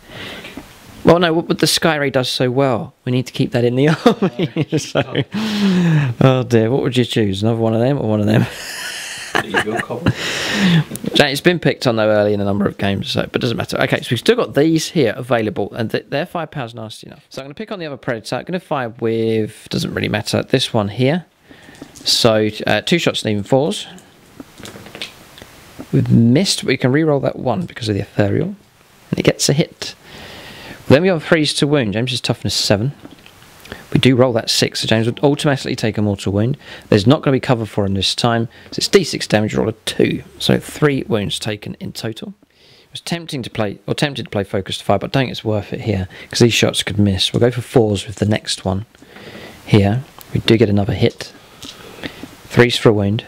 Well, no, what the Sky Ray does so well. We need to keep that in the army. So, oh dear, what would you choose? Another one of them or one of them? It's been picked on though early in a number of games, so, but it doesn't matter. Okay, so we've still got these here available, and their firepower's nasty enough. So I'm going to pick on the other Predator. I'm going to fire with, doesn't really matter, this one here. So 2 shots and even 4s. We've missed, but we can re-roll that 1 because of the ethereal, and it gets a hit. Then we have 3s to wound. James is toughness 7. We do roll that 6, so James would automatically take a mortal wound. There's not going to be cover for him this time, so it's d6 damage, roll a 2. So 3 wounds taken in total. It was tempted to play focused fire, but I don't think it's worth it here, because these shots could miss. We'll go for 4s with the next one here. We do get another hit. 3s for a wound.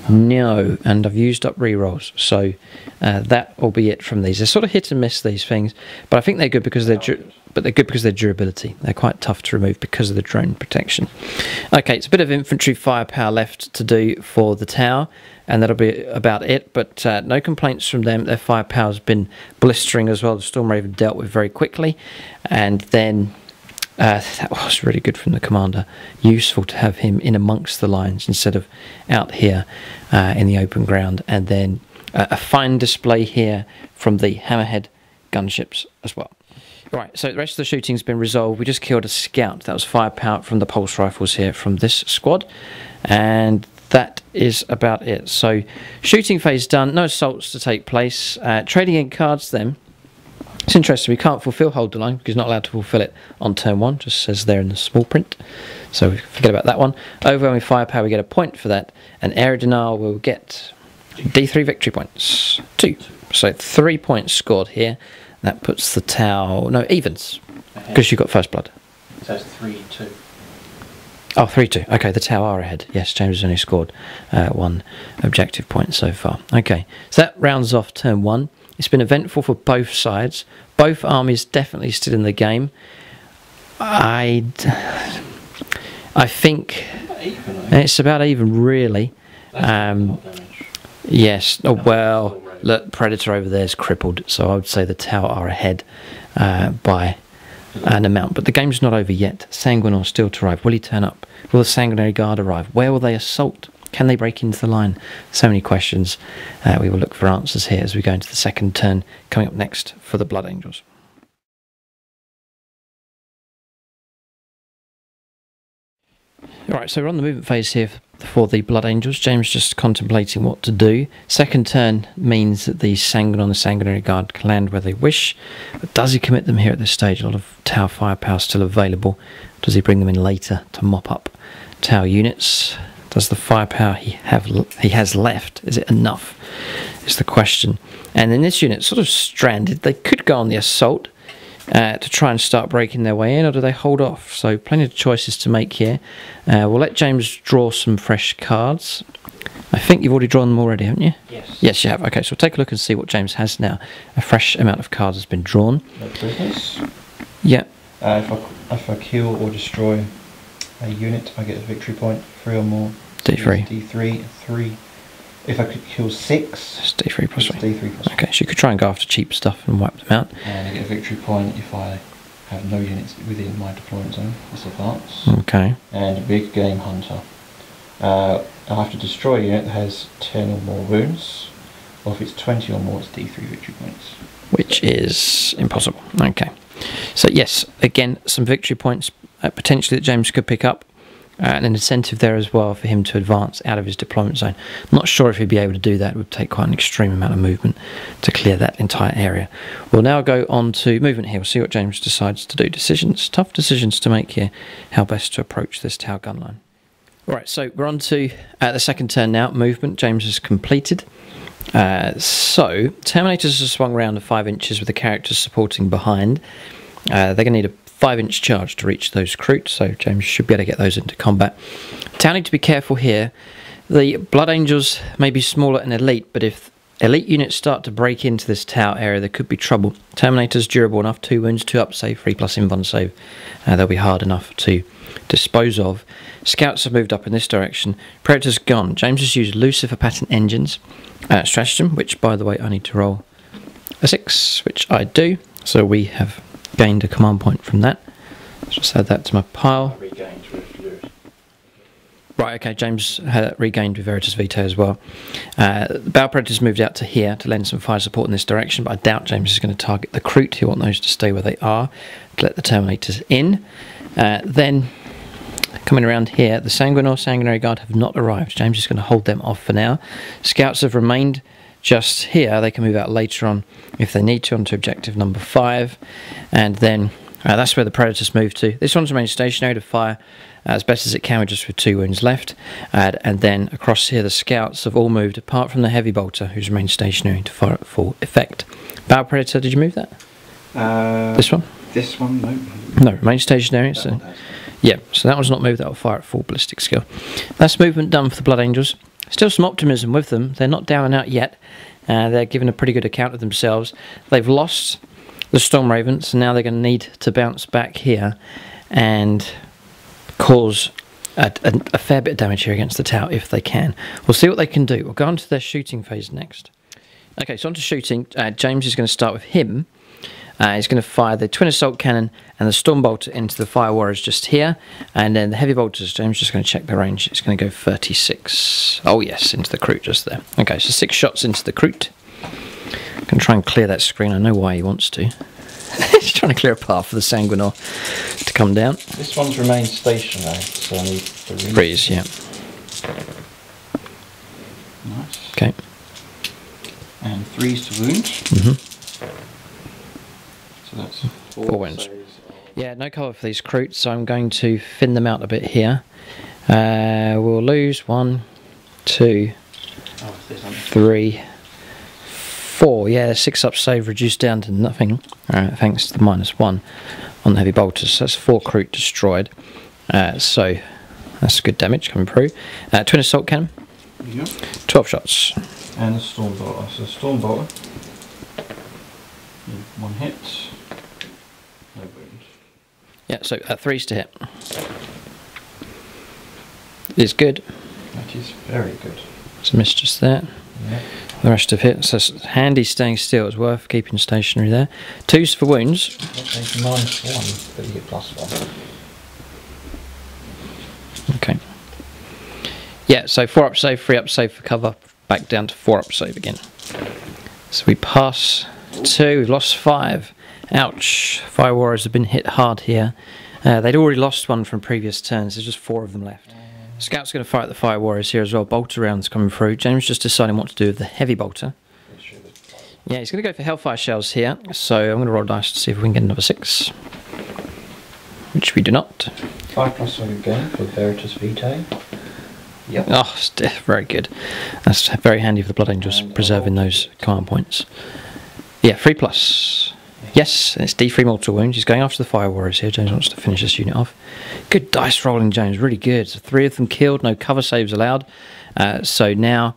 No, and I've used up rerolls, so that will be it from these. They're sort of hit and miss, these things, but I think they're good because they're good because of their durability. They're quite tough to remove because of the drone protection. Okay, it's a bit of infantry firepower left to do for the tower, and that'll be about it, but no complaints from them. Their firepower's been blistering as well. The Stormraven dealt with very quickly, and then That was really good from the commander. Useful to have him in amongst the lines instead of out here in the open ground. And then a fine display here from the Hammerhead gunships as well. Right, so the rest of the shooting's been resolved. We just killed a scout. That was firepower from the pulse rifles here from this squad. And that is about it. So shooting phase done. No assaults to take place. Trading in cards then. It's interesting, we can't fulfill hold the line because you're not allowed to fulfill it on turn 1, just says there in the small print. So forget about that one. Overwhelming firepower, we get a point for that. And area denial will get D3 victory points. 2. So 3 points scored here. That puts the Tau, no, evens, because you got first blood. So it's 3-2. Oh, 3-2. Okay, the Tau are ahead. Yes, James has only scored 1 objective point so far. Okay, so that rounds off turn 1. It's been eventful for both sides. Both armies definitely still in the game. I think it's about even, really. Yes. Oh, well, look, Predator over there is crippled, so I would say the Tau are ahead by an amount. But the game's not over yet. Sanguinor still to arrive. Will he turn up? Will the Sanguinary Guard arrive? Where will they assault? Can they break into the line? So many questions. We will look for answers here as we go into the second turn, coming up next for the Blood Angels. Alright, so we're on the movement phase here for the Blood Angels. James just contemplating what to do. Second turn means that the Sanguinor and the Sanguinary Guard can land where they wish. But does he commit them here at this stage? A lot of Tau firepower still available. Does he bring them in later to mop up Tau units? Does the firepower he has left, is it enough, is the question. And in this unit, sort of stranded. They could go on the assault to try and start breaking their way in, or do they hold off? So plenty of choices to make here. We'll let James draw some fresh cards. I think you've already drawn them already, haven't you? Yes. Yes, you have. Okay, so we'll take a look and see what James has now. A fresh amount of cards has been drawn. No prisoners. Yeah. If I kill or destroy a unit, I get a victory point, 3 or more. D3. D3, 3. If I could kill 6, It's D3 plus 3. D3 plus 3. Okay, so you could try and go after cheap stuff and wipe them out. And I get a victory point if I have no units within my deployment zone. That's advance. Okay. And a big game hunter. I have to destroy a unit that has 10 or more wounds. Or if it's 20 or more, it's D3 victory points. Which is impossible. Okay. So yes, again, some victory points potentially that James could pick up. And an incentive there as well for him to advance out of his deployment zone. I'm not sure if he'd be able to do that. It would take quite an extreme amount of movement to clear that entire area. We'll now go on to movement here. We'll see what James decides to do. Decisions, tough decisions to make here. How best to approach this Tau gun line. Right, so we're on to the second turn now. Movement, James has completed. So, Terminators have swung around to 5 inches with the characters supporting behind. They're going to need a 5-inch charge to reach those recruits, so James should be able to get those into combat. Tau need to be careful here. The Blood Angels may be smaller and elite, but if elite units start to break into this Tau area, there could be trouble. Terminator's durable enough, 2 wounds, 2 up save, 3 plus invuln save. They'll be hard enough to dispose of. Scouts have moved up in this direction. Predator's gone. James has used Lucifer pattern engines stratagem, which by the way I need to roll a 6, which I do, so we have gained a command point from that. Let's just add that to my pile. Right, okay, James had regained with Veritas Veto as well. The Bow Predators moved out to here to lend some fire support in this direction, but I doubt James is going to target the recruit. He'll want those to stay where they are, to let the Terminators in. Then, coming around here, the Sanguinary Guard have not arrived. James is going to hold them off for now. Scouts have remained just here. They can move out later on if they need to onto objective number 5, and then that's where the Predators move to. This one's remained stationary to fire as best as it can, with just with 2 wounds left, and then across here the Scouts have all moved apart from the Heavy Bolter, who's remained stationary to fire at full effect. Battle Predator, did you move that? This one? This one, no. No, remain stationary. So yeah, so that one's not moved. That will fire at full ballistic skill. That's movement done for the Blood Angels. Still some optimism with them. They're not down and out yet. They're giving a pretty good account of themselves. They've lost the Storm Ravens, and now they're going to need to bounce back here and cause a fair bit of damage here against the Tau if they can. We'll see what they can do. We'll go on to their shooting phase next. Okay, so on to shooting. James is going to start with him. He's going to fire the twin assault cannon and the storm bolter into the fire warriors just here, and then the heavy bolters. James just going to check the range. It's going to go 36. Oh yes, into the Kroot just there. Okay, so 6 shots into the Kroot. I'm going to try and clear that screen. I know why he wants to. He's trying to clear a path for the Sanguinor to come down. This one's remained stationary, so I need to freeze. Yeah. Nice. Okay. And 3s to wound. So that's 4 wounds. Yeah, no cover for these Kroots, so I'm going to thin them out a bit here. We'll lose 1, 2, 3, 4. Yeah, 6 up save reduced down to nothing. Thanks to the -1 on the heavy bolters. So that's 4 Kroot destroyed. So that's good damage coming through. Twin assault cannon. Yep. 12 shots. And a storm bolter. So storm bolter. 1 hit. No wound. Yeah, so 3s to hit. It's good. That is very good. It's a miss just there. Yeah. The rest of hits. So it's handy staying still. It's worth keeping stationary there. 2s for wounds. Okay, -1, but you get +1. Okay. Yeah, so 4 up save, 3 up save for cover, back down to 4 up save again. So we pass 2, we've lost 5. Ouch. Fire warriors have been hit hard here. They'd already lost 1 from previous turns, there's just 4 of them left. Scout's going to fire at the fire warriors here as well. Bolter rounds coming through. James just deciding what to do with the heavy bolter. Yeah, he's going to go for hellfire shells here. So I'm going to roll dice to see if we can get another 6. Which we do not. 5+1 again for Veritas Vitae. Yep. Oh, very good. That's very handy for the Blood Angels, preserving those command points. Yeah, 3+. Yes, it's D3 mortal wounds. He's going after the fire warriors here. James wants to finish this unit off. Good dice rolling, James. Really good. So 3 of them killed. No cover saves allowed. So now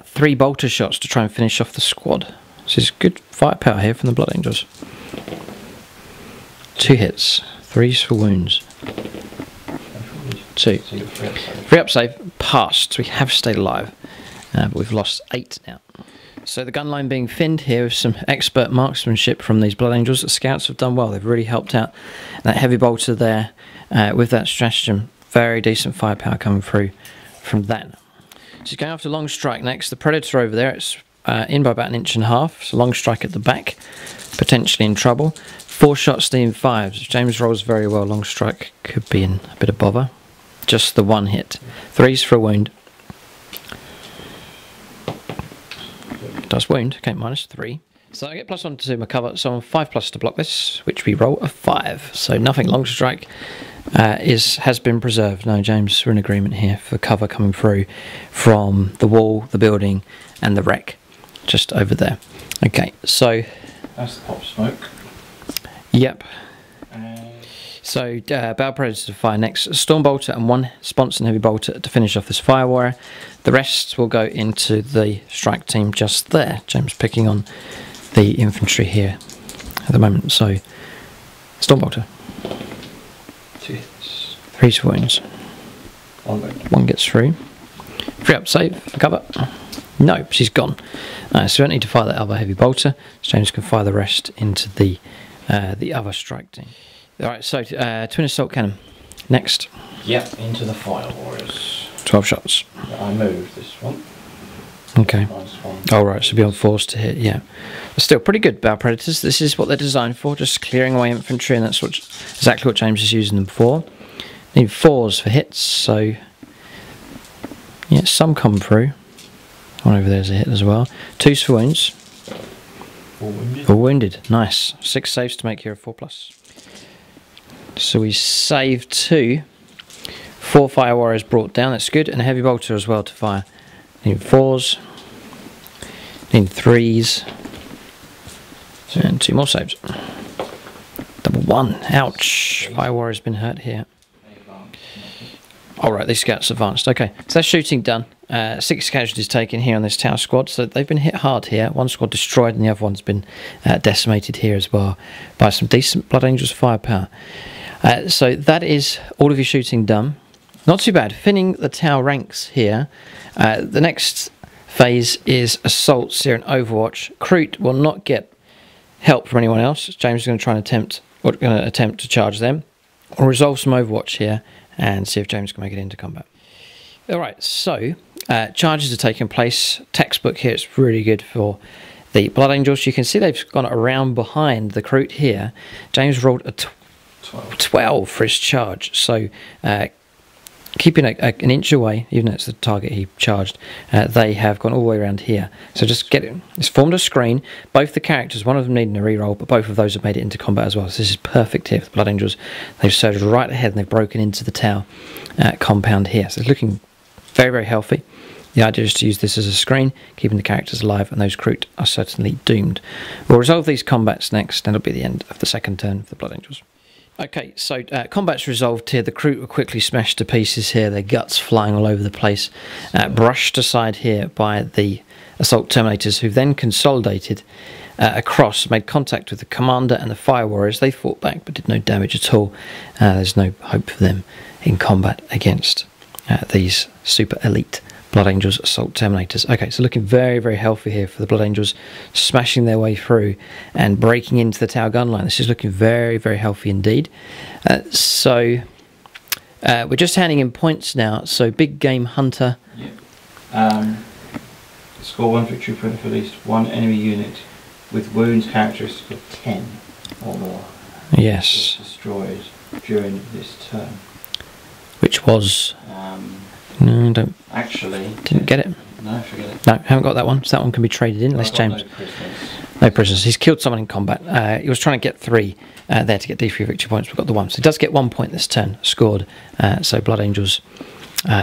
3 bolter shots to try and finish off the squad. This is good firepower here from the Blood Angels. 2 hits. 3s for wounds. 2. 3 up save. Passed. We have stayed alive. But we've lost 8 now. So the gun line being thinned here with some expert marksmanship from these Blood Angels. The scouts have done well. They've really helped out. That heavy bolter there with that stratagem. Very decent firepower coming through from that. So he's going after long strike next. The Predator over there, it's in by about 1.5 inches. So long strike at the back. Potentially in trouble. 4 shots, steam 5s. If James rolls very well, long strike could be in a bit of bother. Just the 1 hit. 3s for a wound. Does wound. Okay, -3. So I get +1 to my cover, so I'm 5+ to block this, which we roll a 5. So nothing. Long strike has been preserved. No, James, we're in agreement here for cover coming through from the wall, the building, and the wreck just over there. Okay, so that's the pop smoke. Yep. So Bow Predator to fire next. Storm Bolter and 1 Sponson Heavy Bolter to finish off this fire warrior. The rest will go into the strike team just there. James picking on the infantry here at the moment. So Storm Bolter. 2 hits. 3 wounds. 1 wound. 1 gets through. 3 up save for cover. No, she's gone. So we don't need to fire that other heavy bolter. So James can fire the rest into the other strike team. Alright, so twin assault cannon. Next. Yep, into the fire warriors. 12 shots. I moved this one. Okay. -1. Alright, so beyond 4s to hit, yeah. But still, pretty good, Bow Predators. This is what they're designed for, just clearing away infantry, and that's exactly what James is using them for. Need 4s for hits, so yeah, some come through. One over there's a hit as well. 2s for wounds. 4 wounded. 4 wounded, nice. 6 saves to make here a 4+. So we save 2. 4 fire warriors brought down, that's good, and a heavy bolter as well to fire. Need 4s, need 3s, and 2 more saves. Double 1, ouch. Fire warrior's been hurt here. Alright, these scouts advanced. Okay, so that's shooting done. 6 casualties taken here on this tower squad, so they've been hit hard here. 1 squad destroyed and the other one's been decimated here as well by some decent Blood Angels firepower. So that is all of your shooting done. Not too bad. Thinning the tower ranks here. The next phase is assaults here in Overwatch. Kroot will not get help from anyone else. James is going to try and attempt to charge them. We'll resolve some Overwatch here and see if James can make it into combat. Alright, so charges are taking place. Textbook here, it's really good for the Blood Angels. You can see they've gone around behind the Kroot here. James rolled a 12 for his charge, so keeping an inch away, even though it's the target he charged, they have gone all the way around here. So just get it. It's formed a screen. Both the characters, one of them needing a reroll, but both of those have made it into combat as well. So this is perfect here for the Blood Angels. They've surged right ahead and they've broken into the tower compound here. So it's looking very, very healthy. The idea is to use this as a screen, keeping the characters alive, and those Kroot are certainly doomed. We'll resolve these combats next, and it'll be the end of the second turn of the Blood Angels. Okay, so combat's resolved here. The Kroot were quickly smashed to pieces here, their guts flying all over the place, brushed aside here by the Assault Terminators, who then consolidated across, made contact with the Commander and the Fire Warriors. They fought back but did no damage at all. There's no hope for them in combat against these super elite Blood Angels Assault Terminators. Okay, so looking very, very healthy here for the Blood Angels, smashing their way through and breaking into the tower gun line. This is looking very, very healthy indeed. So we're just handing in points now. So Big Game Hunter. Yeah. Score 1 victory point for at least one enemy unit with wounds characteristic of 10 or more. Yes. Destroyed during this turn. Which was... no, don't. Actually, didn't get it. No, forget it. No, haven't got that one. So that one can be traded in. Unless James. No prisoners. He's killed someone in combat. He was trying to get 3 there to get D3 victory points. We've got the 1. So he does get 1 point this turn scored. So Blood Angels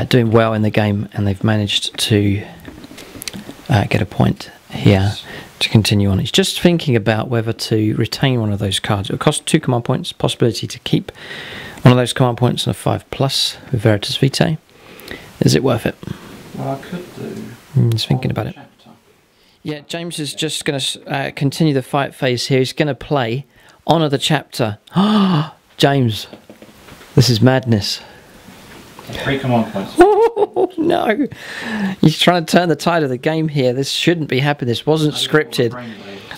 doing well in the game, and they've managed to get a point here to continue on. He's just thinking about whether to retain one of those cards. It'll cost 2 command points. Possibility to keep one of those command points and a 5+ with Veritas Vitae. Is it worth it? Well, I could do. He's thinking about it. Yeah, James is just going to continue the fight phase here. He's going to play Honour the Chapter. James, this is madness. 3 command points. Oh, no. He's trying to turn the tide of the game here. This shouldn't be happening. This wasn't scripted.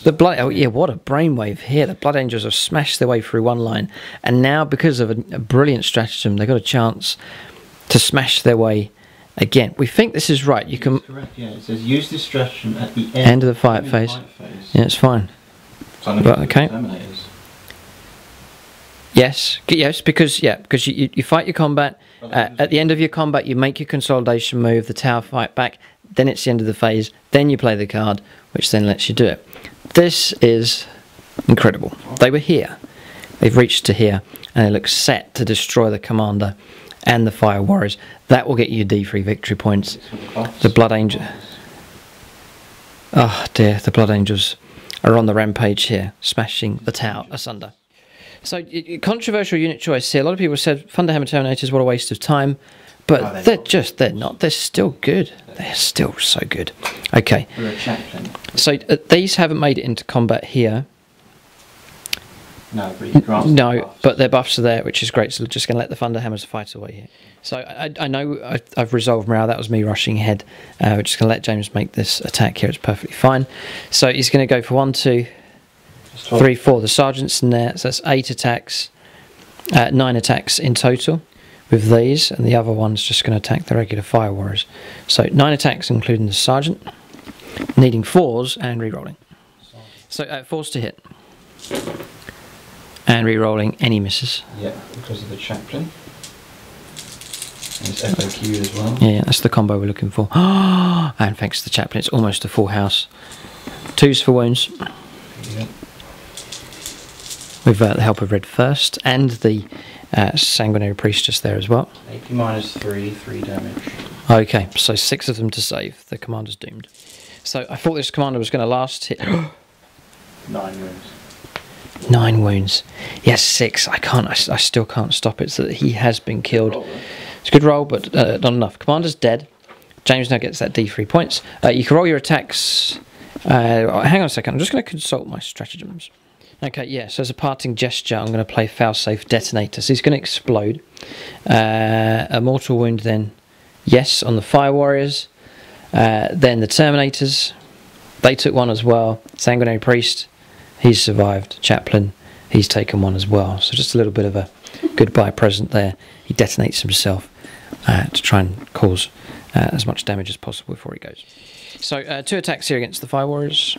Oh yeah, what a brainwave here. The Blood Angels have smashed their way through one line, and now because of a brilliant stratagem, they've got a chance to smash their way again. We think this is right. You can. Correct. Yeah, it says use this stratagem at the end of the fight phase. Yeah, it's fine. But, okay. Yes, because you fight your combat. At the end of your combat, you make your consolidation move. The tower fight back. Then it's the end of the phase. Then you play the card, which then lets you do it. This is incredible. They were here. They've reached to here, and they look set to destroy the Commander and the Fire Warriors. That will get you D3 victory points. The Blood Angel. Oh dear, the Blood Angels are on the rampage here, smashing the tower asunder. So, controversial unit choice here. A lot of people said Thunderhammer Terminators, what a waste of time. But they're not. They're still good. They're still so good. Okay. So, these haven't made it into combat here. No, but their buffs are there, which is great. So we're just going to let the Thunderhammers fight away here. So I know I've resolved morale. That was me rushing ahead. We're just going to let James make this attack here. It's perfectly fine. So he's going to go for 1, 2, 3, 4. The Sergeant's in there. So that's 8 attacks, 9 attacks in total with these. And the other one's just going to attack the regular Fire Warriors. So 9 attacks, including the Sergeant, needing 4s and re-rolling. So 4s to hit. And re-rolling any misses. Yeah, because of the chaplain. And it's FOQ as well. Yeah, that's the combo we're looking for. And thanks to the chaplain, it's almost a full house. 2s for wounds. Yeah. With the help of Red First and the Sanguinary Priestess there as well. AP -3, 3 damage. Okay, so 6 of them to save. The Commander's doomed. So I thought this Commander was going to last hit. 9 wounds. 9 wounds. Yes, 6. I still can't stop it. So that he has been killed. It's a good roll, but not enough. Commander's dead. James now gets that D3 points. You can roll your attacks. Hang on a second. I'm just going to consult my stratagems. Okay, yeah. So as a parting gesture, I'm going to play Failsafe Detonator. So he's going to explode. A mortal wound then. Yes, on the Fire Warriors. Then the Terminators. They took 1 as well. Sanguinary Priest. he's survived. Chaplain, he's taken one as well. So just a little bit of a goodbye present there. He detonates himself to try and cause as much damage as possible before he goes. So 2 attacks here against the Fire Warriors.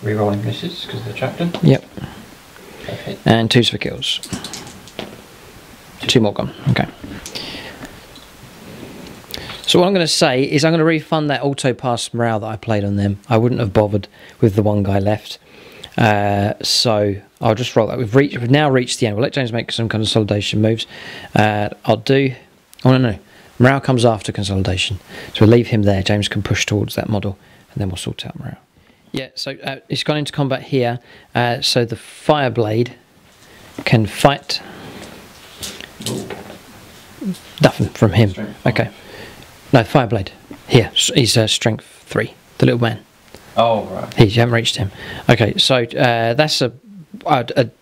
Rerolling misses because of the chaplain. Yep. Okay. And 2s for kills. 2 more gone. Okay. So what I'm going to say is I'm going to refund that auto pass morale that I played on them. I wouldn't have bothered with the one guy left. So I'll just roll that. We've now reached the end. We'll let James make some consolidation moves. I'll do... Oh, no. Morale comes after consolidation. So we'll leave him there. James can push towards that model, and then we'll sort out morale. Yeah, so he's gone into combat here. So the Fireblade can fight... Nothing from him. Okay. No, Fireblade. Here, he's strength 3, the little man. Oh, right. You haven't reached him. Okay, so that's a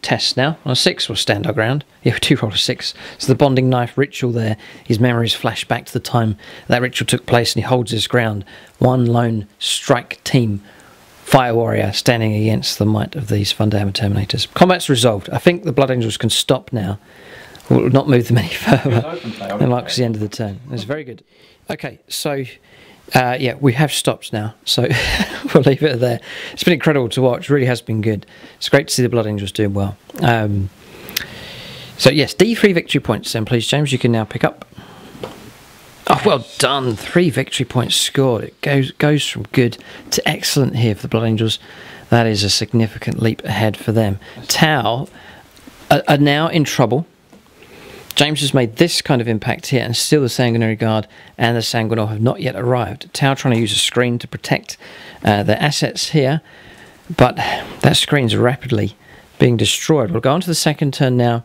test now. On a 6, we'll stand our ground. Yeah, we do roll a 6. So the bonding knife ritual there, his memories flash back to the time that ritual took place, and he holds his ground. One lone strike team Fire Warrior standing against the might of these Thunderhammer Terminators. Combat's resolved. I think the Blood Angels can stop now. We'll not move them any further. And marks the end of the turn. That's very good. Okay, so yeah, we have stopped now, so we'll leave it there. It's been incredible to watch. Really has been good. It's great to see the Blood Angels doing well. So yes, D3 victory points then, please, James. You can now pick up. Oh, well done. 3 victory points scored. It goes from good to excellent here for the Blood Angels. That is a significant leap ahead for them. Tau are now in trouble. James has made this kind of impact here, and still the Sanguinary Guard and the Sanguinor have not yet arrived. Tau trying to use a screen to protect their assets here, but that screen's rapidly being destroyed. We'll go on to the second turn now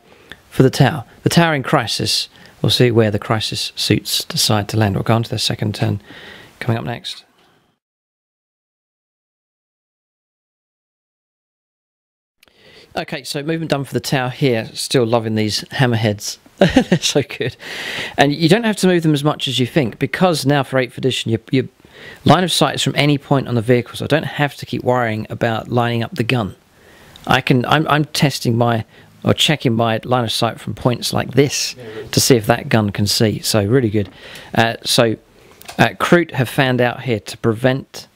for the Tau. The Tau in crisis. We'll see where the crisis suits decide to land. We'll go on to the second turn coming up next. Okay, so movement done for the Tau here. Still loving these hammerheads. They're so good. And you don't have to move them as much as you think, because now for 8th edition, your line of sight is from any point on the vehicle, so I don't have to keep worrying about lining up the gun. I'm testing or checking my line of sight from points like this to see if that gun can see. So really good. Kroot have found out here to prevent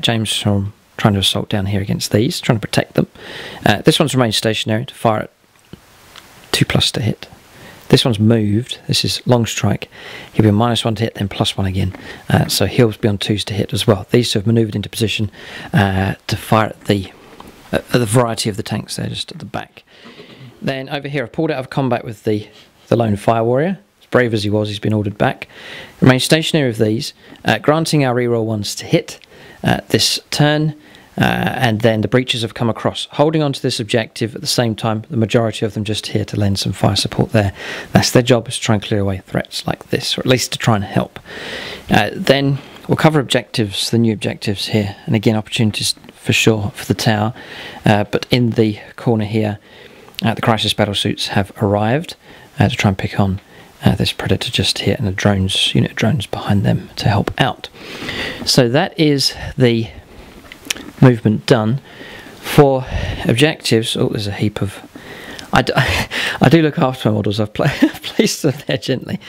James from trying to assault down here against these, trying to protect them. This one's remained stationary to fire at 2+ to hit. This one's moved. This is long strike. He'll be on -1 to hit, then +1 again. So he'll be on 2s to hit as well. These two have manoeuvred into position to fire at the variety of the tanks there, just at the back. Then over here, I've pulled out of combat with the lone Fire Warrior. As brave as he was, he's been ordered back. Remain stationary with these, granting our reroll 1s to hit this turn. And then the breaches have come across, holding on to this objective at the same time. The majority of them just here to lend some fire support there. That's their job, is to try and clear away threats like this, or at least to try and help. Then we'll cover objectives, the new objectives here, and again opportunities for sure for the Tau. But in the corner here, the crisis battle suits have arrived to try and pick on this Predator just here, and a unit of drones behind them to help out. So that is the movement done. For objectives, oh, there's a heap of... I do look after my models. I've placed them there gently.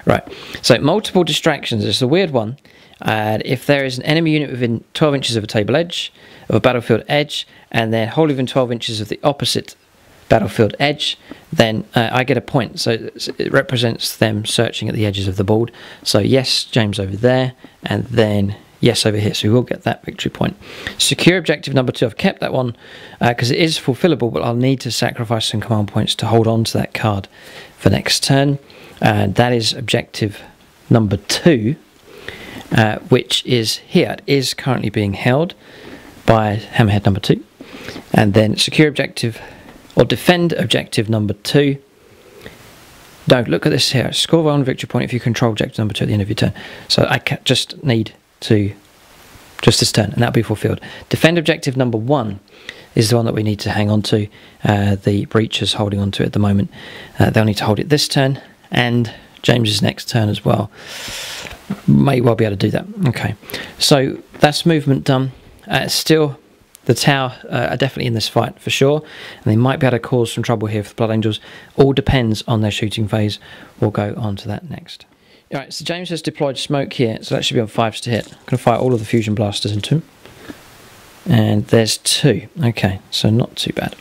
Right, so multiple distractions. It's a weird one. If there is an enemy unit within 12 inches of a table edge, of a battlefield edge, and they're wholly within 12 inches of the opposite battlefield edge, then I get a point. So it represents them searching at the edges of the board. So yes, James over there, and then yes over here. So we will get that victory point. Secure objective number 2. I've kept that one because it is fulfillable, but I'll need to sacrifice some command points to hold on to that card for next turn. And that is objective number 2, which is here. It is currently being held by Hammerhead number 2. And then secure objective, or defend objective number 2. No, look at this here. Score 1 victory point if you control objective number 2 at the end of your turn. So I just need to just this turn, and that'll be fulfilled. Defend objective number 1 is the one that we need to hang on to. The breach is holding on to it at the moment. They'll need to hold it this turn, and James's next turn as well. May well be able to do that. Okay, so that's movement done. Still The Tau are definitely in this fight for sure, and they might be able to cause some trouble here for the Blood Angels. All depends on their shooting phase. We'll go on to that next. Alright, so James has deployed smoke here, so that should be on 5s to hit. I'm going to fire all of the fusion blasters into him. And there's 2. Okay, so not too bad.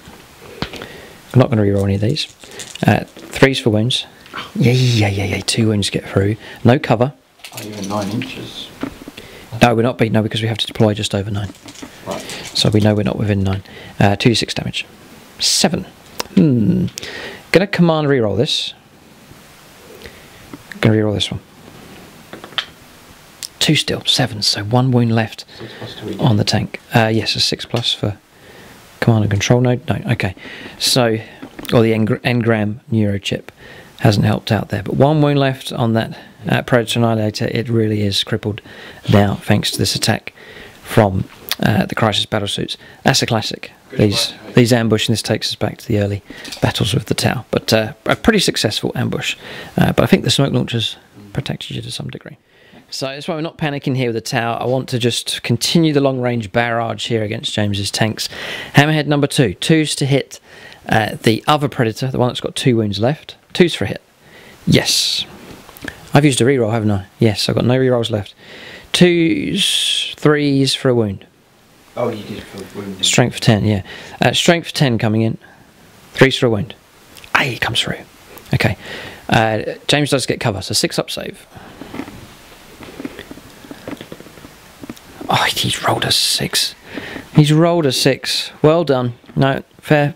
I'm not going to reroll any of these. 3s for wounds. Yeah. 2 wounds get through. No cover. Oh, you're 9 inches. No, we're not beaten, no, because we have to deploy just over 9. Right. So we know we're not within 9. 2d6 damage. 7. Gonna command reroll this. Gonna reroll this one. 2 still, 7, so 1 wound left 6 plus 2 on the tank. Yes, a 6+ for command and control node. No, okay. So, or the engram neurochip hasn't helped out there, but 1 wound left on that Predator Annihilator. It really is crippled now thanks to this attack from the Crisis battlesuits. That's a classic. These ambush, and this takes us back to the early battles with the Tau, but a pretty successful ambush. But I think the smoke launchers protected you to some degree. So that's why we're not panicking here with the Tau. I want to just continue the long-range barrage here against James's tanks. Hammerhead number 2. 2s to hit the other Predator, the one that's got 2 wounds left. 2s for a hit. Yes. I've used a reroll, haven't I? Yes, I've got no rerolls left. 2s, 3s for a wound. Oh, you did for wound. Strength 10, yeah. Strength 10 coming in. 3s for a wound. He comes through. Okay. James does get cover, so 6 up save. Oh, he's rolled a 6. He's rolled a 6. Well done. No, fair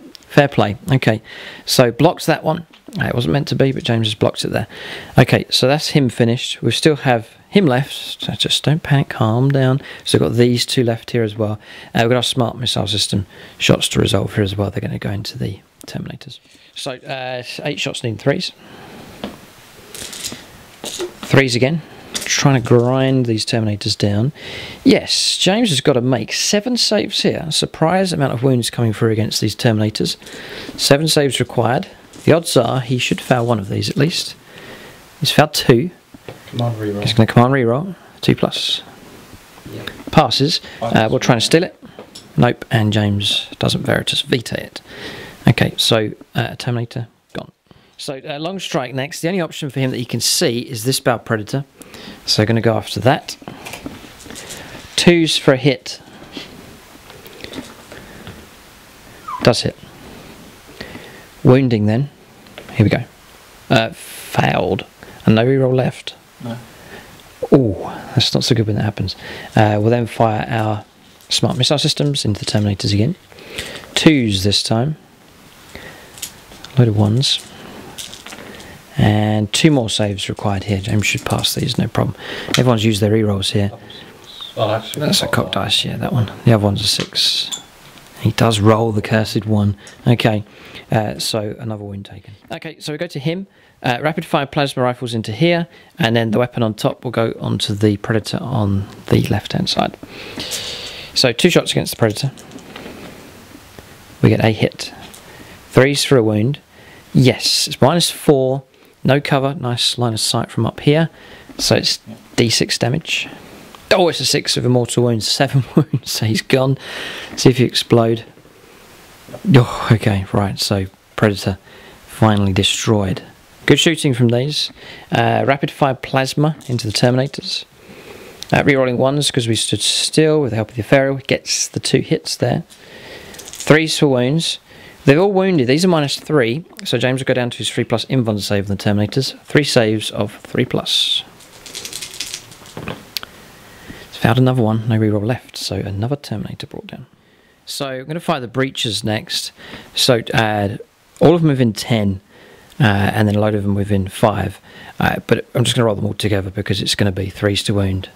play. Okay, so blocked that one. It wasn't meant to be, but James has blocked it there. Okay, so that's him finished. We still have him left, so just don't panic, calm down. So we've got these 2 left here as well. We've got our smart missile system shots to resolve here as well. They're going to go into the Terminators. So 8 shots needing 3s. 3s again. Trying to grind these Terminators down. Yes, James has got to make 7 saves here. A surprise amount of wounds coming through against these Terminators. 7 saves required. The odds are he should fail 1 of these at least. He's failed 2. Command reroll. He's going to command reroll. 2+. Yep. Passes. We'll try and steal it. Nope, and James doesn't Veritas Vitae it. Okay, so Terminator gone. So long strike next. The only option for him that you can see is this bow Predator. So going to go after that. 2s for a hit. Does hit. Wounding then. Here we go. Failed. And no reroll left. No. Oh, that's not so good when that happens. We'll then fire our smart missile systems into the Terminators again. 2s this time. Load of 1s. And 2 more saves required here. James should pass these, no problem. Everyone's used their rerolls here. Oh, that's a cocked dice, yeah, that one. The other one's a 6. He does roll the cursed 1. Okay, so another wound taken. Okay, so we go to him. Rapid fire plasma rifles into here, and then the weapon on top will go onto the Predator on the left-hand side. So 2 shots against the Predator. We get a hit. 3s for a wound. Yes, it's -4. No cover, nice line of sight from up here. So it's D6 damage. Oh, it's a 6 of immortal wounds, 7 wounds, so he's gone. See if you explode. Oh, okay, right, so Predator finally destroyed. Good shooting from these. Rapid fire plasma into the Terminators. Rerolling 1s because we stood still with the help of the Ethereal. Gets the 2 hits there. 3s for wounds. They're all wounded. These are -3, so James will go down to his 3+ invuln save on the Terminators. 3 saves of 3+. It's found another one, no reroll left, so another Terminator brought down. So I'm going to fire the breaches next. So all of them within 10, and then a load of them within 5. But I'm just going to roll them all together because it's going to be 3s to wound.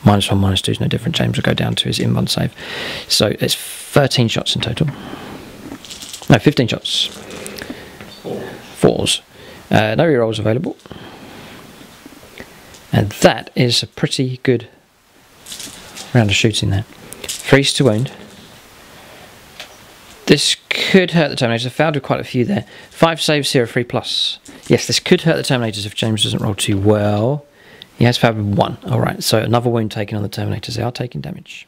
-1, -2 is no different. James will go down to his invuln save. So it's 13 shots in total. No, 15 shots. 4s. No rerolls available. And that is a pretty good round of shooting there. 3s to wound. This could hurt the Terminators. I failed with quite a few there. 5 saves here, 3+. Yes, this could hurt the Terminators if James doesn't roll too well. He has failed with 1. Alright, so another wound taken on the Terminators. They are taking damage.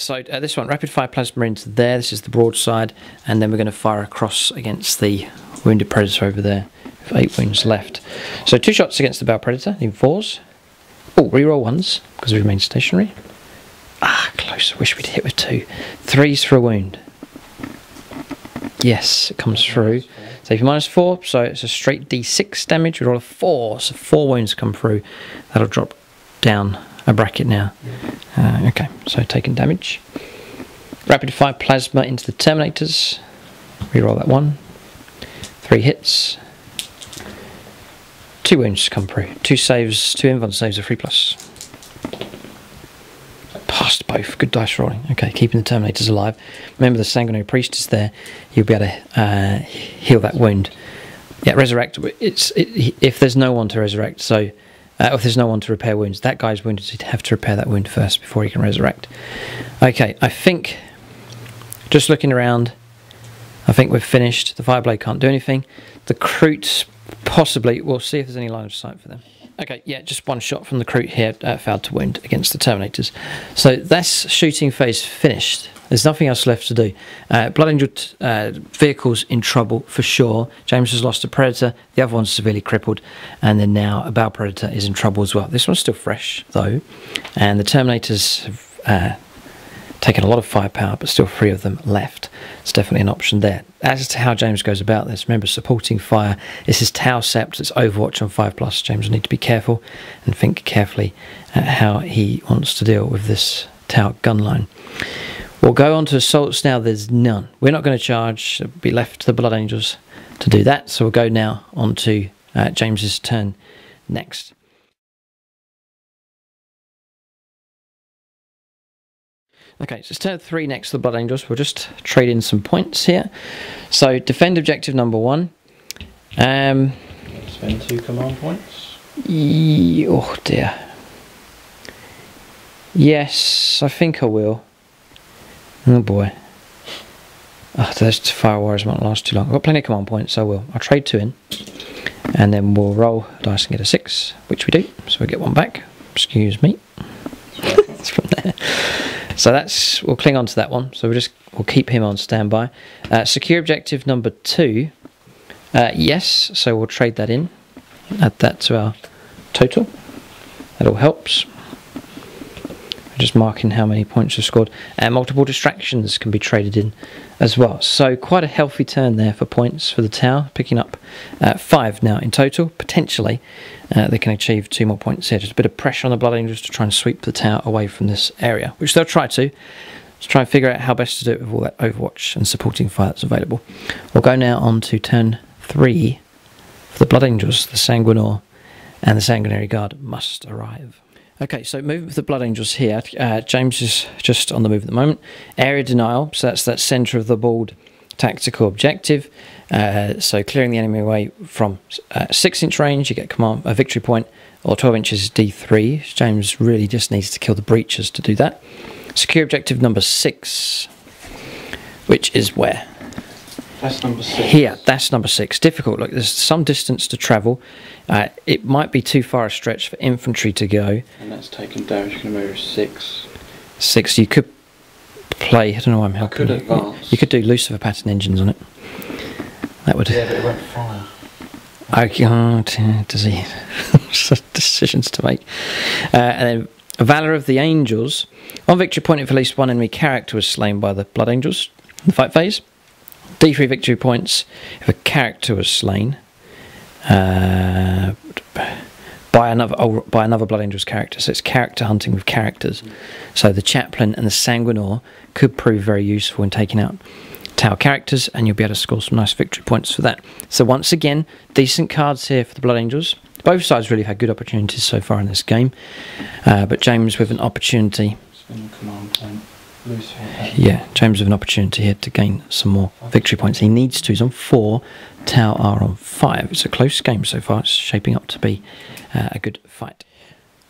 So this one, rapid fire plasma into there. This is the broadside, and then we're going to fire across against the wounded predator over there. With 8 wounds left. So 2 shots against the bow predator in 4s. Oh, reroll 1s because we remain stationary. Ah, close. I wish we'd hit with 2. 3s for a wound. Yes, it comes through. So if you -4, so it's a straight D6 damage. We roll a 4, so 4 wounds come through. That'll drop down a bracket now. Okay, so taking damage. Rapid fire plasma into the Terminators. Reroll that 1. 3 hits. 2 wounds come through. 2 saves, 2 invuln saves, a 3+. Passed both. Good dice rolling. Okay, keeping the Terminators alive. Remember the Sanguinary Priest is there. You'll be able to heal that wound. Yeah, resurrect. If there's no one to resurrect, so if there's no one to repair wounds, that guy's wounded, so he'd have to repair that wound first before he can resurrect. Okay, I think, just looking around, I think we've finished. The Fireblade can't do anything. The Crute, possibly, we'll see if there's any line of sight for them. Okay, yeah, just 1 shot from the Crute here, failed to wound against the Terminators. So that's shooting phase finished. There's nothing else left to do. Blood Angel vehicle's in trouble for sure. James has lost a Predator, the other one's severely crippled, and then now a Bow Predator is in trouble as well. This one's still fresh though, and the Terminators have taken a lot of firepower, but still 3 of them left. It's definitely an option there. As to how James goes about this, remember, supporting fire is his Tau Sept, it's Overwatch on 5+. James will need to be careful and think carefully how he wants to deal with this Tau gunline. We'll go on to assaults now. There's none. We're not going to charge. It'll be left to the Blood Angels to do that. So we'll go now on to James's turn next. Okay, so it's turn 3 next to the Blood Angels. We'll just trade in some points here. So defend objective number 1. Spend 2 command points. Oh dear. Yes, I think I will. Oh boy. Oh, those Fire Warriors won't last too long. I've got plenty of command points, so I will. I'll trade 2 in. And then we'll roll dice and get a 6, which we do. So we'll get 1 back. Excuse me. It's from there. So that's, we'll cling on to that one. So we'll keep him on standby. Secure objective number 2. Yes, so we'll trade that in. Add that to our total. That all helps. Just marking how many points you've scored, and multiple distractions can be traded in as well. So quite a healthy turn there for points for the Tau, picking up 5 now in total. Potentially they can achieve 2 more points here. Just a bit of pressure on the Blood Angels to try and sweep the Tau away from this area, which they'll try to. Let's try and figure out how best to do it with all that Overwatch and supporting fire that's available. We'll go now on to turn 3 for the Blood Angels. The Sanguinor and the Sanguinary Guard must arrive. Okay, so moving with the Blood Angels here, James is just on the move at the moment. Area denial, so that's that centre of the board tactical objective. So clearing the enemy away from 6-inch range, you get a victory point, or 12 inches D3. James really just needs to kill the breachers to do that. Secure objective number 6, which is where? That's number 6. Here, that's number 6. Difficult. Look, there's some distance to travel. It might be too far a stretch for infantry to go. And that's taken damage. You can move 6. 6. You could play. I don't know why I'm helping. I could advance. You could do Lucifer pattern engines on it. That would. Yeah, but it won't fire. Okay. Oh, does he? Decisions to make. And then Valor of the Angels. On victory point, if at least 1 enemy character was slain by the Blood Angels in the fight phase. D3 victory points if a character was slain by another Blood Angels character. So it's character hunting with characters. So the Chaplain and the Sanguinor could prove very useful in taking out Tau characters, and you'll be able to score some nice victory points for that. So once again, decent cards here for the Blood Angels. Both sides really have had good opportunities so far in this game, but James with an opportunity. Command point. Yeah, James with an opportunity here to gain some more victory points. He needs to. He's on 4. Tau are on 5. It's a close game so far. It's shaping up to be a good fight.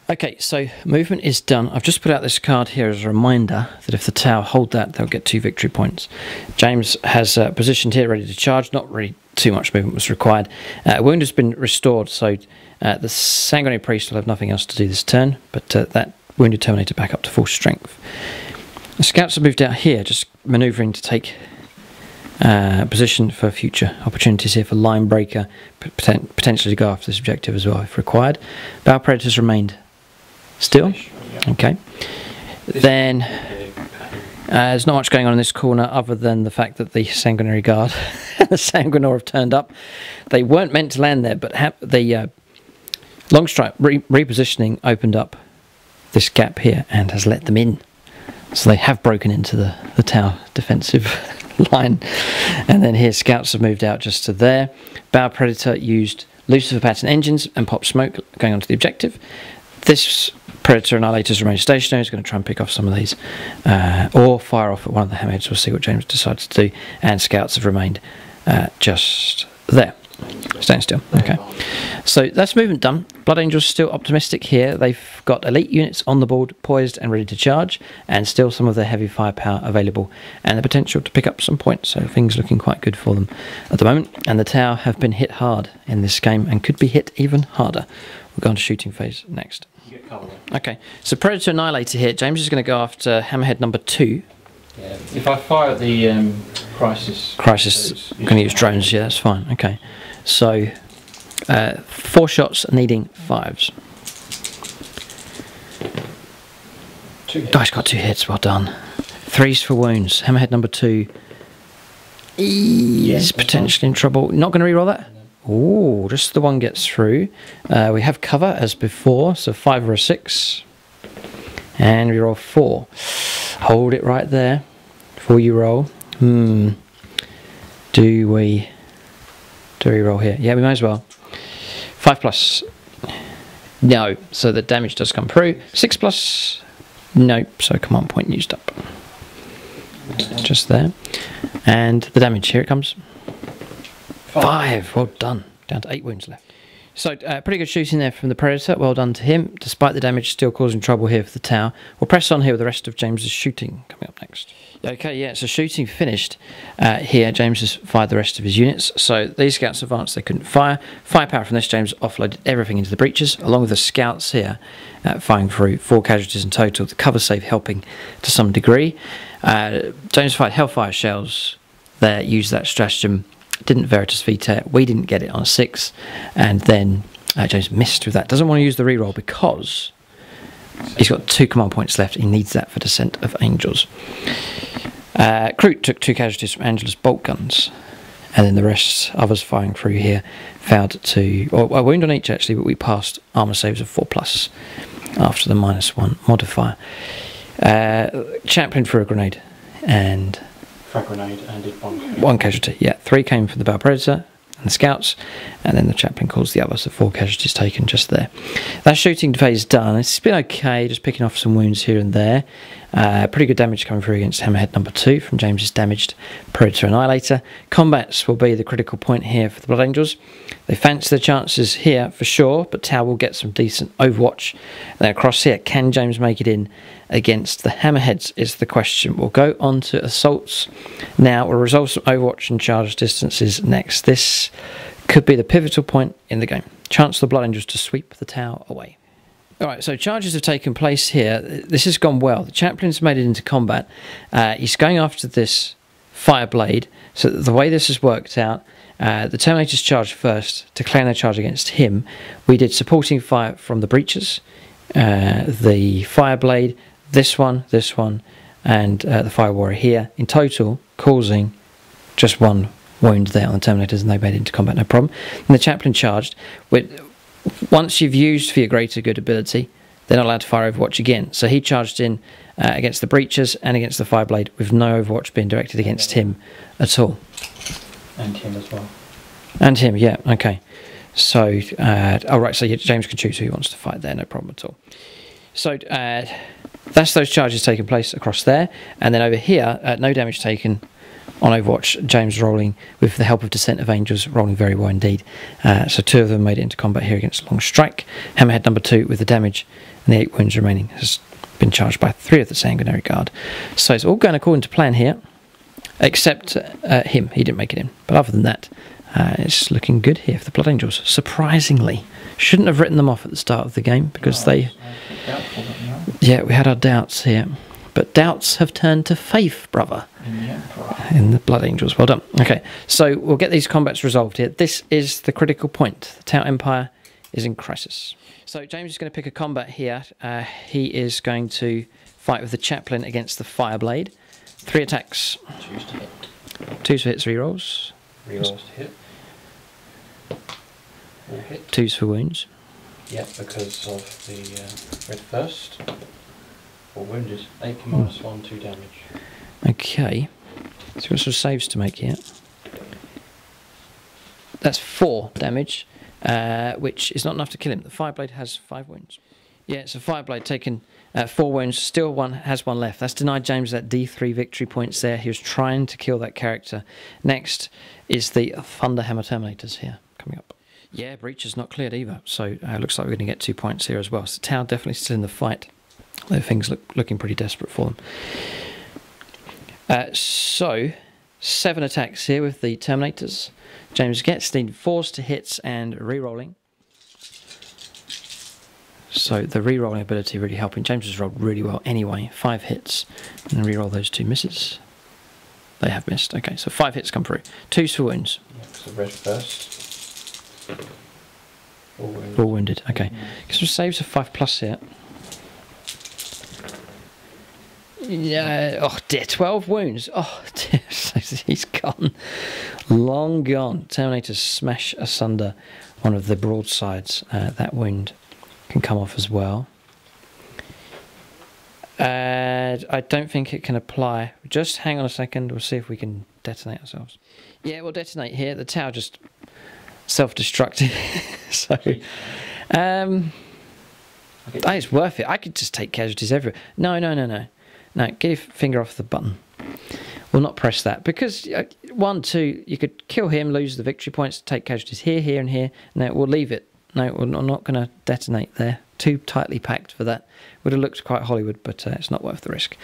Okay, so movement is done. I've just put out this card here as a reminder that if the Tau hold that, they'll get 2 victory points. James has positioned here ready to charge. Not really too much movement was required. Wound has been restored, so the Sanguinary Priest will have nothing else to do this turn, but that wounded Terminator back up to full strength. The scouts have moved out here, just manoeuvring to take position for future opportunities here for line breaker, potentially to go after this objective as well if required. Bow predators remained still. Okay. Then there's not much going on in this corner other than the fact that the Sanguinary Guard and the Sanguinor have turned up. They weren't meant to land there, but the long strike repositioning opened up this gap here and has let them in. So they have broken into the tower defensive line. And then here scouts have moved out just to there. Bow Predator used Lucifer pattern engines and pop smoke going onto the objective. This Predator Annihilators remain stationary. He's going to try and pick off some of these or fire off at one of the hammerheads. We'll see what James decides to do. And scouts have remained just there. Staying still. Okay. So that's movement done. Blood Angels still optimistic here. They've got elite units on the board, poised and ready to charge, and still some of their heavy firepower available, and the potential to pick up some points. So things looking quite good for them at the moment. And the tower have been hit hard in this game and could be hit even harder. We'll go on to shooting phase next. Okay. So Predator Annihilator here. James is going to go after hammerhead number 2. Yeah. If I fire the crisis, I'm going to use drones. Yeah, that's fine. Okay. So 4 shots needing 5s. 2 hits. Dice got 2 hits. Well done. 3s for wounds. Hammerhead number 2 is potentially in trouble. Not going to reroll that. Oh, just the one gets through. We have cover as before, so 5 or a 6, and we roll 4. Hold it right there before you roll. Do we roll here? Yeah, we might as well. 5 plus. No, so the damage does come through. 6 plus. Nope, so command point used up. Just there. And the damage, here it comes. 5. Well done. Down to 8 wounds left. So pretty good shooting there from the Predator. Well done to him. Despite the damage, still causing trouble here for the tower. We'll press on here with the rest of James's shooting coming up next. Okay, yeah, so shooting finished here. James has fired the rest of his units. So these scouts advanced, they couldn't fire. Firepower from this, James offloaded everything into the breaches, along with the scouts here firing through 4 casualties in total. The cover save helping to some degree. James fired Hellfire shells there, used that stratagem. Didn't Veritas Vitae, we didn't get it on a 6, and then James missed with that. Doesn't want to use the reroll because he's got 2 command points left. He needs that for Descent of Angels. Kroot took 2 casualties from Angela's bolt guns, and then the rest, others firing through here, failed to, or a wound on each actually, but we passed armour saves of 4+ after the -1 modifier. Chaplain threw a grenade, and frag grenade and did 1 casualty. Yeah, 3 came from the Bow Predator and the scouts, and then the chaplain calls the others. So 4 casualties taken just there. That shooting phase done. It's been okay, just picking off some wounds here and there. Pretty good damage coming through against hammerhead number 2 from James's damaged Predator Annihilator. Combats will be the critical point here for the Blood Angels. They fancy their chances here for sure, but Tau will get some decent overwatch. And then across here, can James make it in against the hammerheads is the question. We'll go on to assaults now. We'll resolve some overwatch and charge distances next. This could be the pivotal point in the game. Chance for the Blood Angels to sweep the Tau away. Alright, so charges have taken place here. This has gone well. The chaplain's made it into combat. He's going after this fire blade. So the way this has worked out, the Terminators charged first to claim their charge against him. We did supporting fire from the breaches, the fire blade, this one, and the fire warrior here. In total, causing just 1 wound there on the Terminators, and they made it into combat, no problem. And the chaplain charged. Once you've used for your greater good ability, they're not allowed to fire Overwatch again. So he charged in against the breaches and against the fireblade with no Overwatch being directed against him at all. And him as well. And him, yeah, okay. So, alright, so James can choose who he wants to fight there, no problem at all. So, that's those charges taking place across there. And then over here, no damage taken on Overwatch. James rolling with the help of Descent of Angels, rolling very well indeed. So 2 of them made it into combat here against Long Strike. Hammerhead number 2 with the damage and the 8 wounds remaining has been charged by 3 of the Sanguinary Guard. So it's all going according to plan here, except him. He didn't make it in. But other than that, it's looking good here for the Blood Angels. Surprisingly, shouldn't have written them off at the start of the game because they... Yeah, we had our doubts here. But doubts have turned to faith, brother. In the Emperor. In the Blood Angels. Well done. Okay, so we'll get these combats resolved here. This is the critical point. The Tau Empire is in crisis. So James is going to pick a combat here. He is going to fight with the Chaplain against the Fireblade. 3 attacks. 2's to hit. 2's for hits, rerolls. Rerolls to hit. 4 hit. 2's for wounds. Yep, because of the red first. 4 wounded. AP -1, 2 damage. Okay. So we've got some saves to make here. That's 4 damage, which is not enough to kill him. The Fireblade has 5 wounds. Yeah, it's a Fireblade taken 4 wounds, still has 1 left. That's denied James that D3 victory points there. He was trying to kill that character. Next is the Thunderhammer Terminators here, coming up. Yeah, Breach is not cleared either, so looks like we're going to get 2 points here as well. So Tau definitely still in the fight, though things looking pretty desperate for them. So 7 attacks here with the Terminators. James gets the 4's to hits and re-rolling. So the re-rolling ability really helping. James has rolled really well anyway. 5 hits, and then re-roll those 2 misses. They have missed. Okay, so 5 hits come through. 2's for wounds. Yeah, so red first. 4 wounded. 4 wounded. Okay. Get some saves of 5+ here. Yeah. Oh dear. 12 wounds. Oh dear. He's gone. Long gone. Terminators smash asunder one of the broadsides. That wound can come off as well. I don't think it can apply. Just hang on a second. We'll see if we can detonate ourselves. Yeah, we'll detonate here. The tower just self-destructed. So, it's worth it. I could just take casualties everywhere. No. No, get your finger off the button. We'll not press that because 1, 2, you could kill him, lose the victory points, take casualties here, here, and here. No, we'll leave it. No, we're not going to detonate there. Too tightly packed for that. Would have looked quite Hollywood, but it's not worth the risk.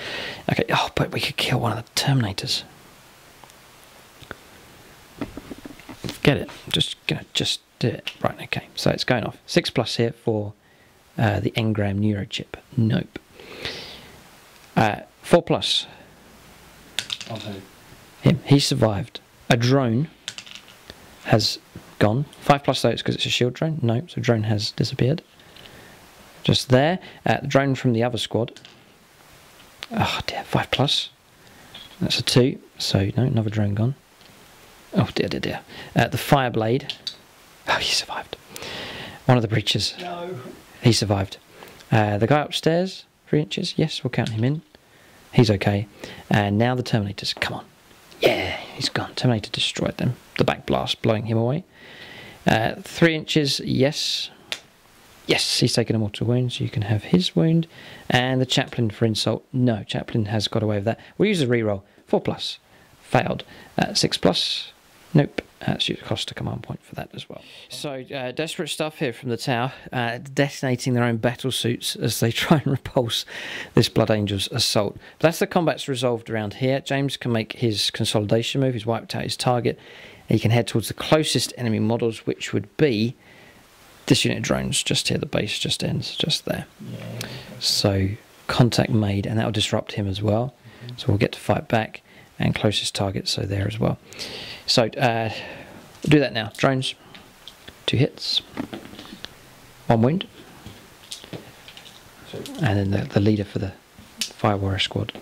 Okay. Oh, but we could kill one of the Terminators. Get it. Just do it. Right. Okay. So it's going off. 6+ here for the engram neurochip. Nope. 4+. On who? Him. He survived. A drone has gone. 5+ though, it's because it's a shield drone. No, so drone has disappeared. Just there. The drone from the other squad. Oh dear, 5+. That's a 2. So no, another drone gone. Oh dear. The Fireblade. Oh, he survived. One of the breaches. No. He survived. The guy upstairs, 3 inches. Yes, we'll count him in. He's okay. And now the Terminators. Come on. Yeah, he's gone. Terminator destroyed them. The back blast blowing him away. 3 inches, yes. Yes, he's taken a mortal wound, so you can have his wound. And the Chaplain for insult. No, Chaplain has got away with that. We'll use a reroll. 4+. Failed. 6+. Nope. That's cost a command point for that as well. So, desperate stuff here from the Tau, detonating their own battle suits as they try and repulse this Blood Angels assault. But that's the combat's resolved around here. James can make his consolidation move. He's wiped out his target. He can head towards the closest enemy models, which would be this unit of drones just here. The base just ends just there. Yeah. So, contact made, and that will disrupt him as well. So we'll get to fight back, and closest target, so there as well. So, we'll do that now. Drones, 2 hits, 1 wound, and then the leader for the Fire Warrior squad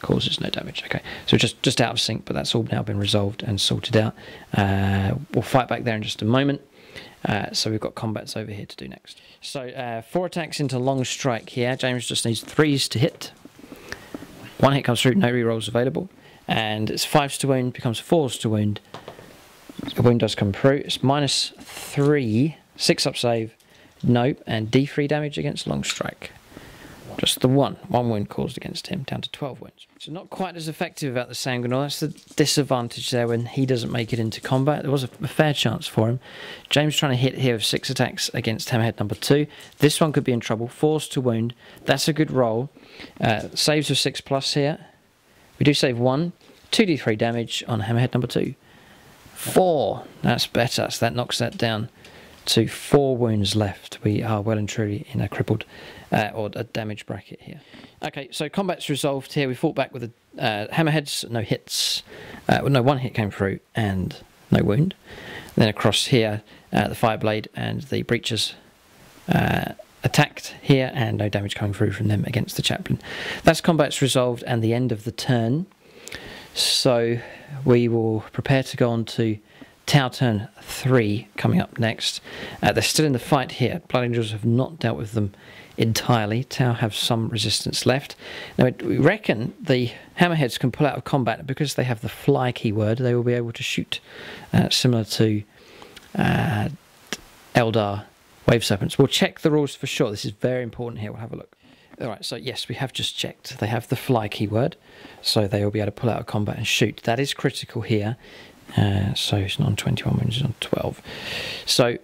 causes no damage. Okay, so just out of sync, but that's all now been resolved and sorted out. We'll fight back there in just a moment. So we've got combats over here to do next. So 4 attacks into long strike here. James just needs 3's to hit. 1 hit comes through, no rerolls available. And it's 5's to wound, becomes 4's to wound. The wound does come through. It's -3, 6 up save, nope, and D3 damage against long strike. Just the one wound caused against him, down to 12 wounds. So not quite as effective about the Sanguinor. That's the disadvantage there when he doesn't make it into combat. There was a fair chance for him. James trying to hit here with 6 attacks against Hammerhead number 2. This one could be in trouble. 4's to wound. That's a good roll. Saves of 6+ here. We do save 1. 2d3 damage on Hammerhead number 2. 4. That's better. So that knocks that down to 4 wounds left. We are well and truly in a crippled or a damage bracket here. Okay, so combat's resolved here. We fought back with the hammerheads, no hits. Well, no, 1 hit came through and no wound. Then across here, the fireblade and the breaches attacked here, and no damage coming through from them against the chaplain. That's combat's resolved and the end of the turn. So we will prepare to go on to Tau turn 3 coming up next. They're still in the fight here. Blood Angels have not dealt with them entirely. Tau have some resistance left. Now we reckon the hammerheads can pull out of combat because they have the fly keyword. They will be able to shoot similar to Eldar wave serpents. We'll check the rules for sure. This is very important here. We'll have a look. Alright, so yes, we have just checked. They have the fly keyword, so they will be able to pull out of combat and shoot. That is critical here. So it's not on 21 wounds, it's on 12. So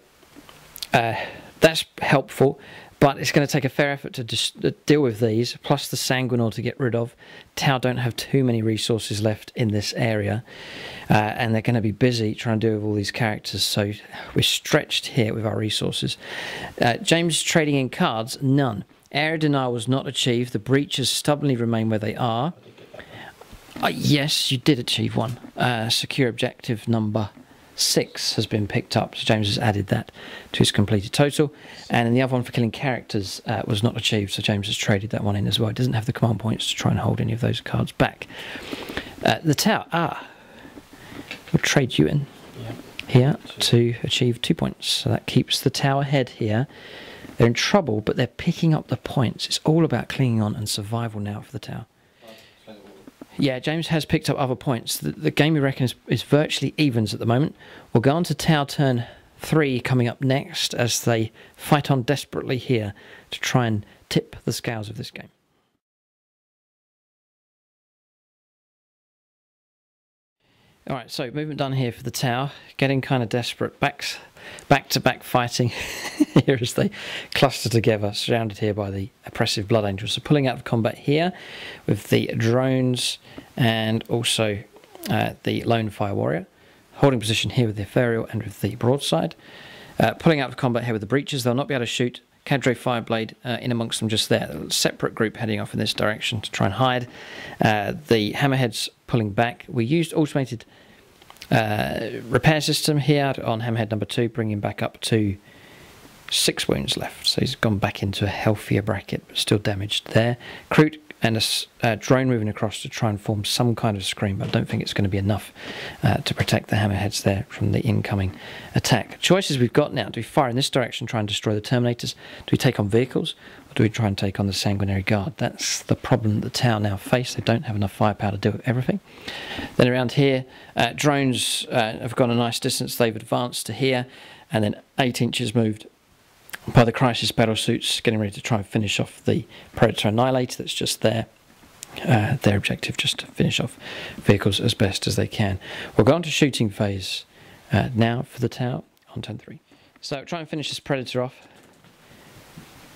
that's helpful, but it's going to take a fair effort to deal with these, plus the Sanguinor to get rid of. Tau don't have too many resources left in this area, and they're going to be busy trying to deal with all these characters, so we're stretched here with our resources. James trading in cards, none. Area denial was not achieved. The breaches stubbornly remain where they are. Yes, you did achieve one. Secure objective number 6 has been picked up, so James has added that to his completed total. And then the other one for killing characters was not achieved, so James has traded that one in as well. He doesn't have the command points to try and hold any of those cards back. The Tau, we'll trade you in here to achieve 2 points. So that keeps the Tau ahead here. They're in trouble, but they're picking up the points. It's all about clinging on and survival now for the Tau. Yeah, James has picked up other points. The game, we reckon, is virtually evens at the moment. We'll go on to Tau turn 3 coming up next as they fight on desperately here to try and tip the scales of this game. Alright, so movement done here for the Tau. Getting kind of desperate. Back-to-back fighting here as they cluster together, surrounded here by the oppressive Blood Angels. So pulling out of combat here with the drones and also the Lone Fire Warrior. Holding position here with the Ethereal and with the Broadside. Pulling out of combat here with the Breaches. They'll not be able to shoot. Cadre Fireblade in amongst them just there. A separate group heading off in this direction to try and hide. The Hammerheads pulling back. We used automated repair system here on Hammerhead number 2, bringing back up to 6 wounds left. So he's gone back into a healthier bracket, but still damaged there. Kroot and a drone moving across to try and form some kind of screen, but I don't think it's going to be enough to protect the Hammerheads there from the incoming attack. Choices we've got now: do we fire in this direction, try and destroy the Terminators? Do we take on vehicles, or do we try and take on the Sanguinary Guard? That's the problem that the Tau now face. They don't have enough firepower to deal with everything. Then around here, drones have gone a nice distance. They've advanced to here, and then 8 inches moved by the Crisis battle suits, getting ready to try and finish off the Predator Annihilator that's just there. Their objective just to finish off vehicles as best as they can. We'll go on to shooting phase now for the Tau on turn 3. So try and finish this Predator off.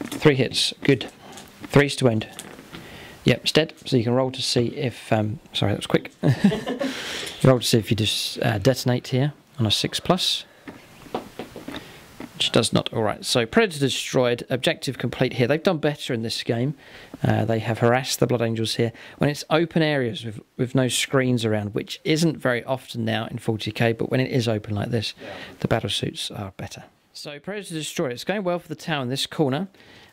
3 hits, good. 3's to end. Yep, it's dead. So you can roll to see if sorry, that was quick. Roll to see if you just detonate here on a 6+. Which does not. Alright, so Predator destroyed, objective complete here. They've done better in this game. They have harassed the Blood Angels here. When it's open areas with no screens around, which isn't very often now in 40k, but when it is open like this, the battle suits are better. So Predator destroyed. It's going well for the Tau in this corner.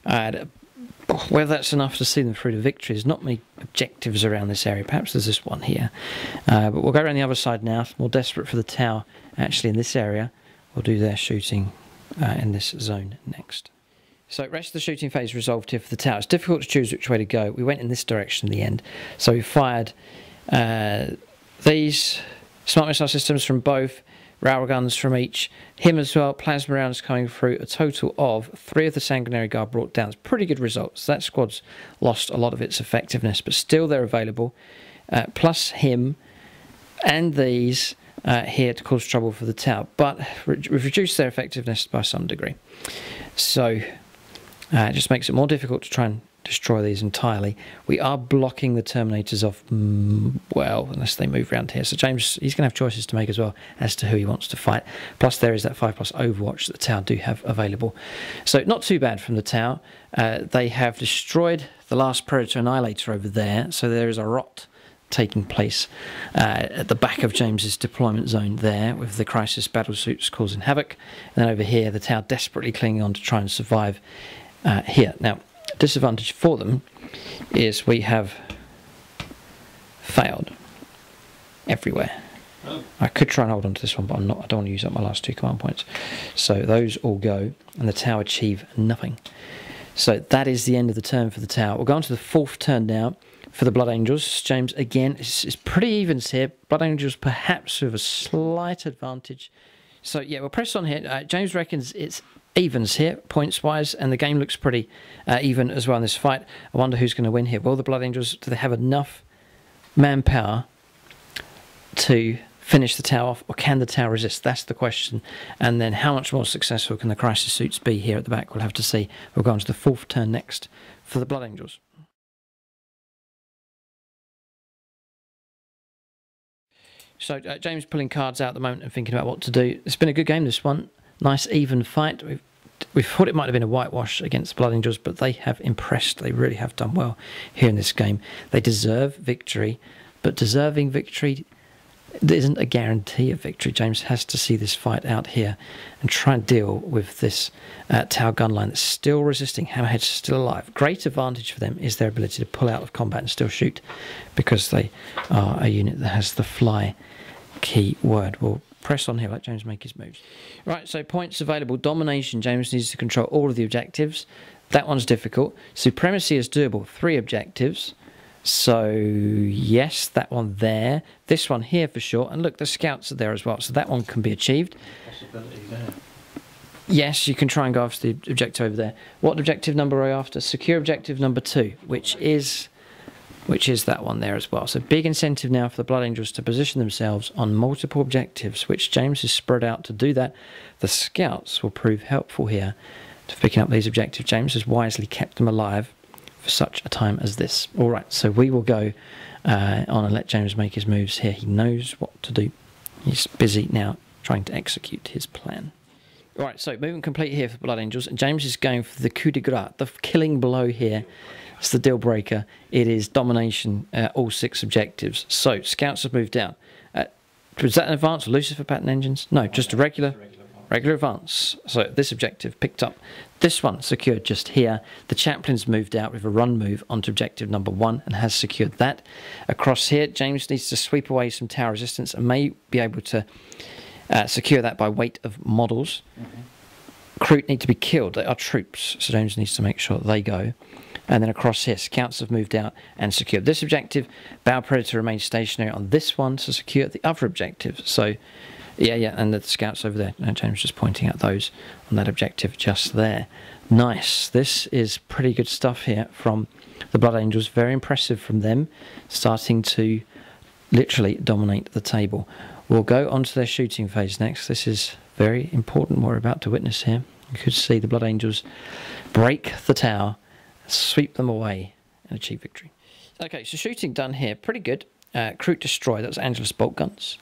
Whether that's enough to see them through to victory, there's not many objectives around this area. Perhaps there's this one here. But we'll go around the other side now. More desperate for the Tau actually in this area. We'll do their shooting in this zone next. So rest of the shooting phase resolved here for the Tau. It's difficult to choose which way to go. We went in this direction in the end. So we fired these smart missile systems from both, railguns from each, him as well, plasma rounds coming through. A total of 3 of the Sanguinary Guard brought down. It's pretty good results. That squad's lost a lot of its effectiveness, but still they're available. Plus him and these here to cause trouble for the Tau, but we've reduced their effectiveness by some degree. So it just makes it more difficult to try and destroy these entirely. We are blocking the Terminators off, well, unless they move around here. So James, he's going to have choices to make as well as to who he wants to fight. Plus there is that 5+ Overwatch that the Tau do have available. So not too bad from the Tau. They have destroyed the last Predator Annihilator over there, so there is a rot taking place at the back of James's deployment zone there, with the Crisis battlesuits causing havoc. And then over here, the Tau desperately clinging on to try and survive here. Now, disadvantage for them is we have failed everywhere. Oh. I could try and hold on to this one, but I don't want to use up my last 2 command points. So those all go, and the Tau achieve nothing. So that is the end of the turn for the Tau. We'll go on to the 4th turn now for the Blood Angels. James, again, it's pretty evens here. Blood Angels perhaps with a slight advantage. So yeah, we'll press on here. James reckons it's evens here, points-wise, and the game looks pretty even as well in this fight. I wonder who's going to win here. Will the Blood Angels, do they have enough manpower to finish the Tau off, or can the Tau resist? That's the question. And then how much more successful can the Crisis suits be here at the back? We'll have to see. We'll go on to the 4th turn next for the Blood Angels. So James pulling cards out at the moment and thinking about what to do. It's been a good game, this one. Nice even fight. We thought it might have been a whitewash against Blood Angels, but they have impressed. They really have done well here in this game. They deserve victory, but deserving victory isn't a guarantee of victory. James has to see this fight out here and try and deal with this Tau gunline that's still resisting. Hammerhead's still alive. Great advantage for them is their ability to pull out of combat and still shoot, because they are a unit that has the fly key word. We'll press on here, let James make his moves. Right, so points available. Domination, James needs to control all of the objectives. That one's difficult. Supremacy is doable, 3 objectives. So yes, that one there. This one here for sure. And look, the scouts are there as well, so that one can be achieved. Possibility there. Yes, you can try and go after the objective over there. What objective number are you after? Secure objective number 2, which is that one there as well. So big incentive now for the Blood Angels to position themselves on multiple objectives, which James has spread out to do that. The scouts will prove helpful here to picking up these objectives. James has wisely kept them alive for such a time as this. All right, so we will go on and let James make his moves here. He knows what to do. He's busy now trying to execute his plan. All right, so movement complete here for Blood Angels, and James is going for the coup de grace, the killing blow here. It's the deal breaker. It is domination, all 6 objectives. So scouts have moved down. Was that an advance? Lucifer pattern engines? No, just a regular advance. So this objective picked up. This one secured just here. The chaplain's moved out with a run move onto objective number 1 and has secured that. Across here, James needs to sweep away some tower resistance and may be able to secure that by weight of models. Recruit need to be killed. They are troops, so James needs to make sure that they go. And then across here, scouts have moved out and secured this objective. Bow Predator remains stationary on this one to secure the other objective. So yeah, and the scouts over there. And James just pointing out those on that objective just there. Nice. This is pretty good stuff here from the Blood Angels. Very impressive from them, starting to literally dominate the table. We'll go on to their shooting phase next. This is very important what we're about to witness here. You could see the Blood Angels break the tower, sweep them away and achieve victory. Okay, so shooting done here, pretty good. Recruit destroy, that was Angelus bolt guns.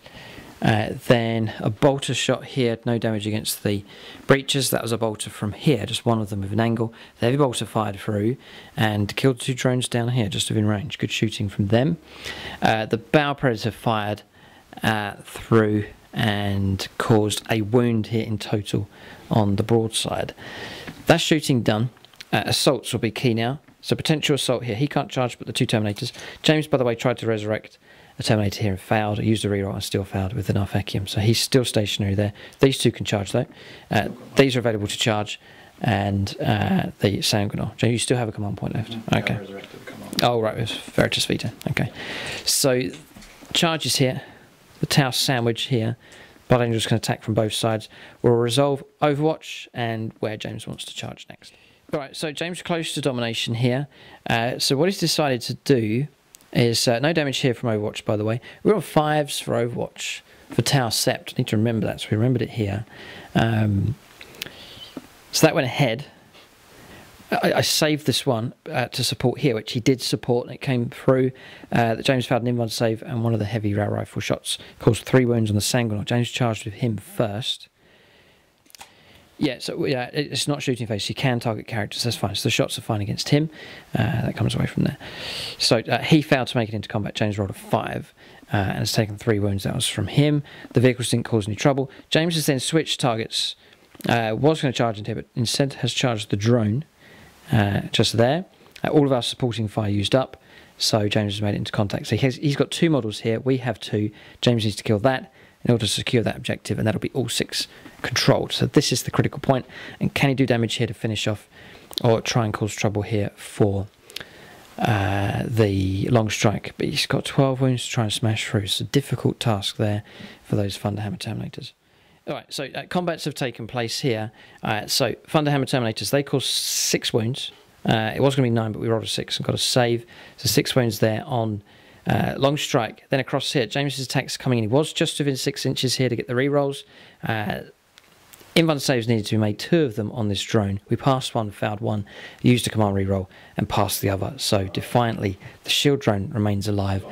Then a bolter shot here, no damage against the breaches. That was a bolter from here, just one of them with an angle. The heavy bolter fired through and killed 2 drones down here, just within range. Good shooting from them. The bow predator fired through and caused a wound here in total on the broadside. That's shooting done. Assaults will be key now. So potential assault here. He can't charge but the 2 Terminators. James, by the way, tried to resurrect a Terminator here and failed. He used a reroll and still failed with an Arfecium. So he's still stationary there. These 2 can charge though. These are available to charge. And the Sanguinor. James, you still have a command point left. Okay. Oh, right, with Veritas Vita. Okay. So charges here. The Tau sandwich here. Blood Angels can attack from both sides. We'll resolve Overwatch and where James wants to charge next. Alright, so James close to domination here. So what he's decided to do is, no damage here from Overwatch, by the way. We're on 5s for Overwatch. For Tau Sept, need to remember that, so we remembered it here. So that went ahead. I saved this one to support here, which he did support, and it came through. That James failed an inbound save, and one of the heavy rail rifle shots caused 3 wounds on the Sanguinor. James charged with him first. Yeah, so yeah, it's not shooting phase. You can target characters, that's fine. So the shots are fine against him. That comes away from there. So he failed to make it into combat. James rolled a 5 and has taken 3 wounds. That was from him. The vehicles didn't cause any trouble. James has then switched targets. Was going to charge into him, but instead has charged the drone just there. All of our supporting fire used up. So James has made it into contact. So he's got 2 models here. We have 2. James needs to kill that in order to secure that objective, and that'll be all 6 controlled. So this is the critical point. And can he do damage here to finish off, or try and cause trouble here for the long strike? But he's got 12 wounds to try and smash through. It's a difficult task there for those Thunderhammer Terminators. Alright, so combats have taken place here. So Thunderhammer Terminators, they cause 6 wounds. It was going to be 9, but we rolled a 6 and got a save. So 6 wounds there on long strike. Then across here, James's attacks coming in. He was just within 6 inches here to get the rerolls. Inbound saves needed to be made, 2 of them on this drone. We passed 1, failed 1, used a command reroll, and passed the other. So defiantly, the shield drone remains alive,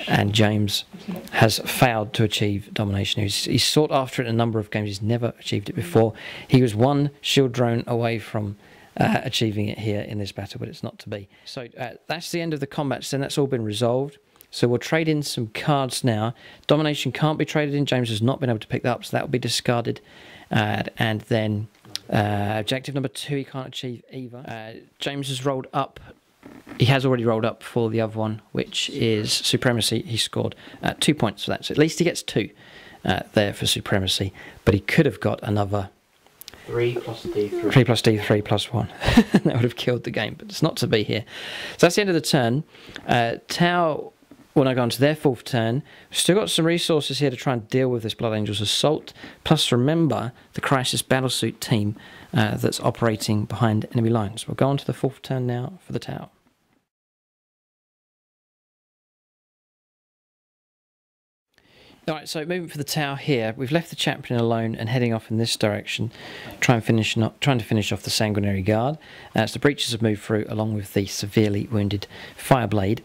and James has failed to achieve domination. He's sought after it in a number of games. He's never achieved it before. He was 1 shield drone away from achieving it here in this battle, but it's not to be. So that's the end of the combats. Then that's all been resolved. So we'll trade in some cards now. Domination can't be traded in. James has not been able to pick that up, so that will be discarded. And then objective number 2 he can't achieve either. James has rolled up. He has already rolled up for the other one, which is Supremacy. He scored 2 points for that. So at least he gets 2 there for Supremacy. But he could have got another 3 plus D3. 3 plus D3 plus 1. That would have killed the game, but it's not to be here. So that's the end of the turn. Tau will now go on to their 4th turn. We've still got some resources here to try and deal with this Blood Angels assault. Plus, remember the Crisis Battlesuit team that's operating behind enemy lines. We'll go on to the 4th turn now for the Tau. Alright, so moving for the Tau here, we've left the Chaplain alone and heading off in this direction, trying to finish off the Sanguinary Guard. As the Breaches have moved through along with the severely wounded Fireblade.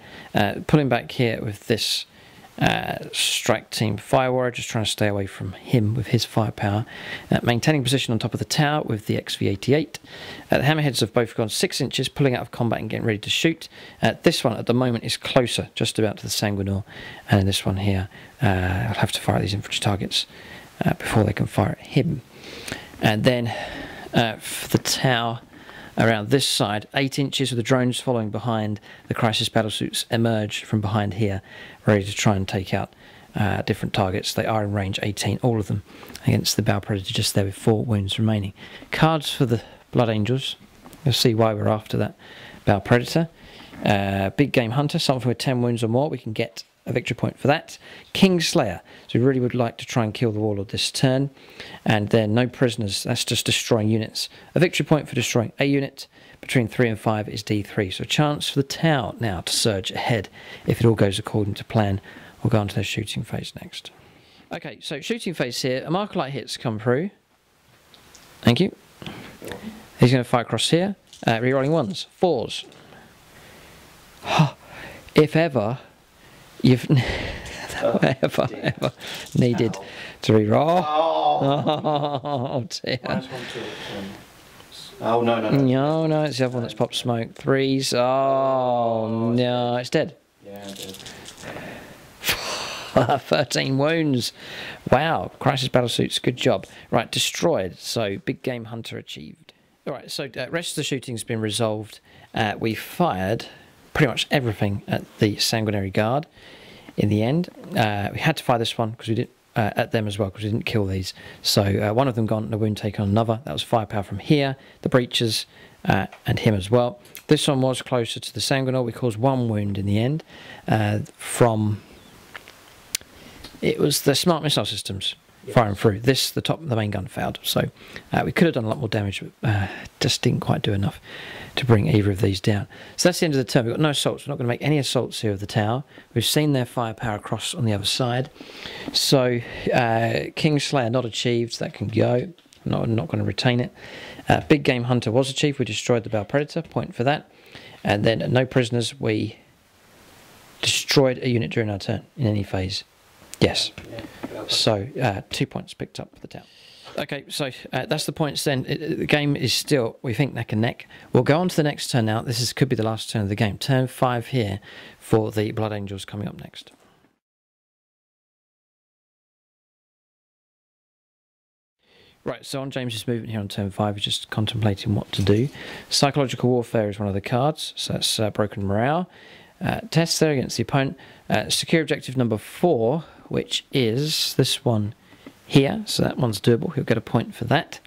Pulling back here with this strike team Fire Warrior, just trying to stay away from him with his firepower. Maintaining position on top of the tower with the XV-88. The Hammerheads have both gone 6 inches, pulling out of combat and getting ready to shoot. This one at the moment is closer, just about to the Sanguinor, and in this one here, I'll have to fire these infantry targets before they can fire at him. And then for the tower, around this side, 8 inches with the drones following behind. The Crisis Battlesuits emerge from behind here, ready to try and take out different targets. They are in range 18, all of them, against the Bow Predator just there with 4 wounds remaining. Cards for the Blood Angels. You'll see why we're after that Bow Predator. Big Game Hunter, something with 10 wounds or more. We can get a victory point for that. King Slayer, so we really would like to try and kill the Warlord this turn. And then no prisoners, that's just destroying units. A victory point for destroying a unit. Between 3 and 5 is D3, so a chance for the Tau now to surge ahead if it all goes according to plan. We'll go on to their shooting phase next. Okay, so shooting phase here, a marker light hits come through. Thank you. He's going to fire across here, rerolling 1s, 4s. If ever you've ever needed to reroll. Oh dear. Oh no, No, it's the other one that's popped smoke. 3s. Oh no, it's dead. Yeah, it is. 13 wounds. Wow, Crisis Battlesuits, good job. Right, destroyed. So Big Game Hunter achieved. Alright, so rest of the shooting's been resolved. We fired pretty much everything at the Sanguinary Guard. In the end, we had to fire this one because we didn't at them as well because we didn't kill these. So one of them gone and a wound taken on another. That was firepower from here, the Breaches, and him as well. This one was closer to the Sanguinor. We caused 1 wound in the end from. It was the smart missile systems firing through. The main gun failed. So we could have done a lot more damage, but just didn't quite do enough to bring either of these down. So that's the end of the turn. We've got no assaults. We're not going to make any assaults here of the tower. We've seen their firepower across on the other side. So King Slayer not achieved. So that can go. not going to retain it. Big Game Hunter was achieved. We destroyed the Bow Predator, point for that. And then no prisoners, we destroyed a unit during our turn in any phase. Yes. So 2 points picked up for the town. Okay, so that's the points then. The game is still, we think, neck and neck. We'll go on to the next turn now. This could be the last turn of the game. Turn 5 here for the Blood Angels coming up next. Right, so on James's movement here on turn 5, he's just contemplating what to do. Psychological Warfare is one of the cards, so that's broken morale. Test there against the opponent. Secure objective number 4, which is this one here, so that one's doable. He'll get a point for that.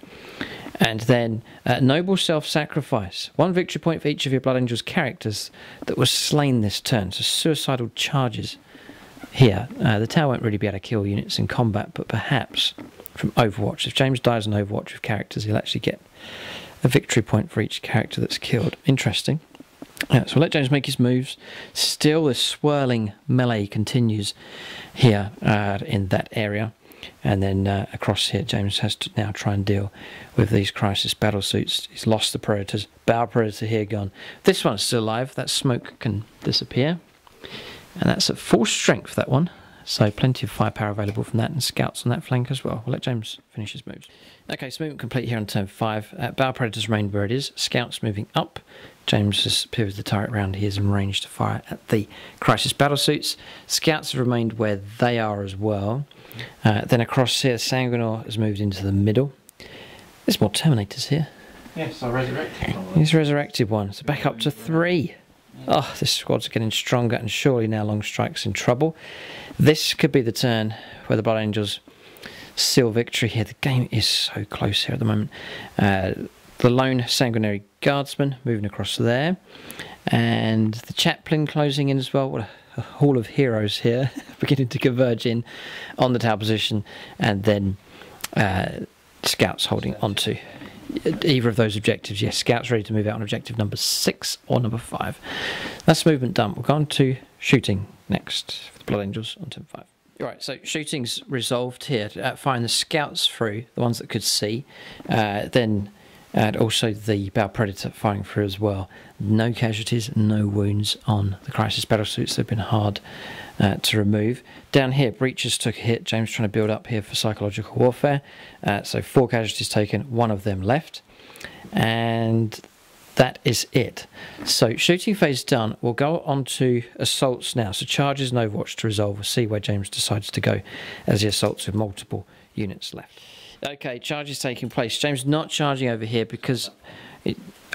And then Noble Self-Sacrifice. 1 victory point for each of your Blood Angels characters that was slain this turn. So suicidal charges here. The tower won't really be able to kill units in combat, but perhaps from Overwatch. If James dies on Overwatch with characters, he'll actually get a victory point for each character that's killed. Interesting. So we'll let James make his moves. Still, this swirling melee continues here in that area. And then across here, James has to now try and deal with these crisis battle suits. He's lost the Predators. Bow Predator here gone. This one's still alive. That smoke can disappear. And that's at full strength, that one. So plenty of firepower available from that, and scouts on that flank as well. We'll let James finish his moves. Okay, so movement complete here on turn 5. Bow Predators remained where it is. Scouts moving up. James has pivoted the turret round. He is in range to fire at the crisis battle suits. Scouts have remained where they are as well. Then across here, Sanguinor has moved into the middle. There's more Terminators here. Yes, I resurrected one. He's resurrected one, so back up to 3. Oh, this squad's getting stronger, and surely now Long Strike's in trouble. This could be the turn where the Blood Angels seal victory here. The game is so close here at the moment. The lone Sanguinary Guardsman moving across there. And the Chaplain closing in as well. What a hall of heroes here, beginning to converge in on the tower position. And then Scouts holding onto either of those objectives. Yes, Scouts ready to move out on objective number 6 or number 5. That's movement done. We'll go on to shooting next for the Blood Angels on turn 5. Right, so shooting's resolved here. Firing the Scouts through, the ones that could see. Then also the Bow Predator firing through as well. No casualties, no wounds on the crisis battle suits. They've been hard to remove. Down here, Breachers took a hit. James trying to build up here for psychological warfare. So 4 casualties taken, 1 of them left. And that is it. So shooting phase done. We'll go on to assaults now. So charges and Overwatch to resolve. We'll see where James decides to go as he assaults with multiple units left. Okay, charges taking place. James not charging over here because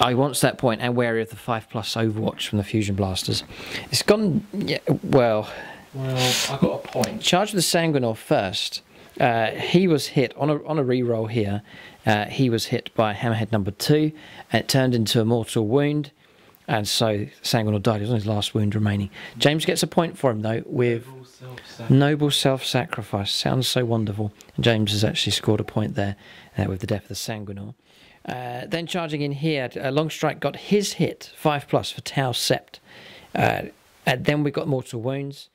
I wants that point and wary of the 5+ Overwatch from the Fusion Blasters. It's gone, yeah, well, I got a point. Charge with the Sanguinor first. He was hit on a reroll here. He was hit by Hammerhead number 2, and it turned into a mortal wound, and so Sanguinor died. He was on his last wound remaining. James gets a point for him though with Noble Self-Sacrifice. Sounds so wonderful. And James has actually scored a point there with the death of the Sanguinor. Then charging in here, Long Strike got his hit 5+ for Tau Sept, and then we got mortal wounds.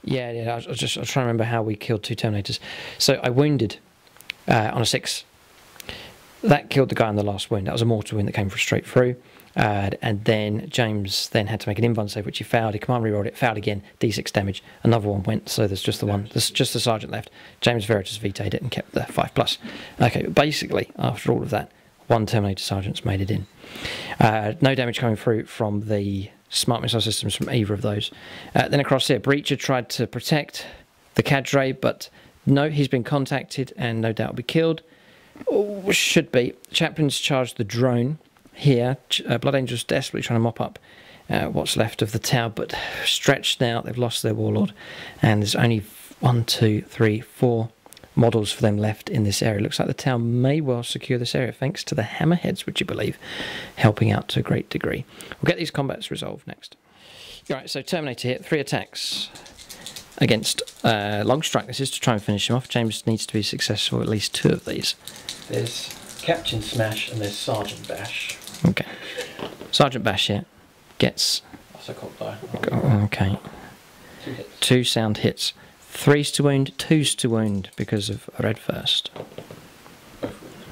Yeah, I was trying to remember how we killed 2 Terminators. So I wounded on a 6. That killed the guy on the last wound. That was a mortal wound that came straight through. And then James then had to make an invuln save, which he failed. He command rerolled it, failed again, D6 damage. Another one went, so there's just the one. There's just the sergeant left. James Veritas vetoed it and kept the 5+. Okay, but basically, after all of that, 1 Terminator sergeant's made it in. No damage coming through from the smart missile systems from either of those. Then across here, Breacher tried to protect the cadre, but no, he's been contacted and no doubt will be killed. Oh, should be. Chaplain's charged the drone here. Blood Angels desperately trying to mop up what's left of the tower, but stretched now. They've lost their warlord, and there's only 1, 2, 3, 4 models for them left in this area. Looks like the tower may well secure this area thanks to the Hammerheads, would you believe, helping out to a great degree. We'll get these combats resolved next. Alright, so Terminator hit, 3 attacks against Long Strike. This is to try and finish him off. James needs to be successful at least 2 of these. There's Captain Smash and there's Sergeant Bash. Okay. Sergeant Bash here gets... That's a cop die. Okay. 2 hits. 2 sound hits. 3's to wound, 2's to wound because of red first.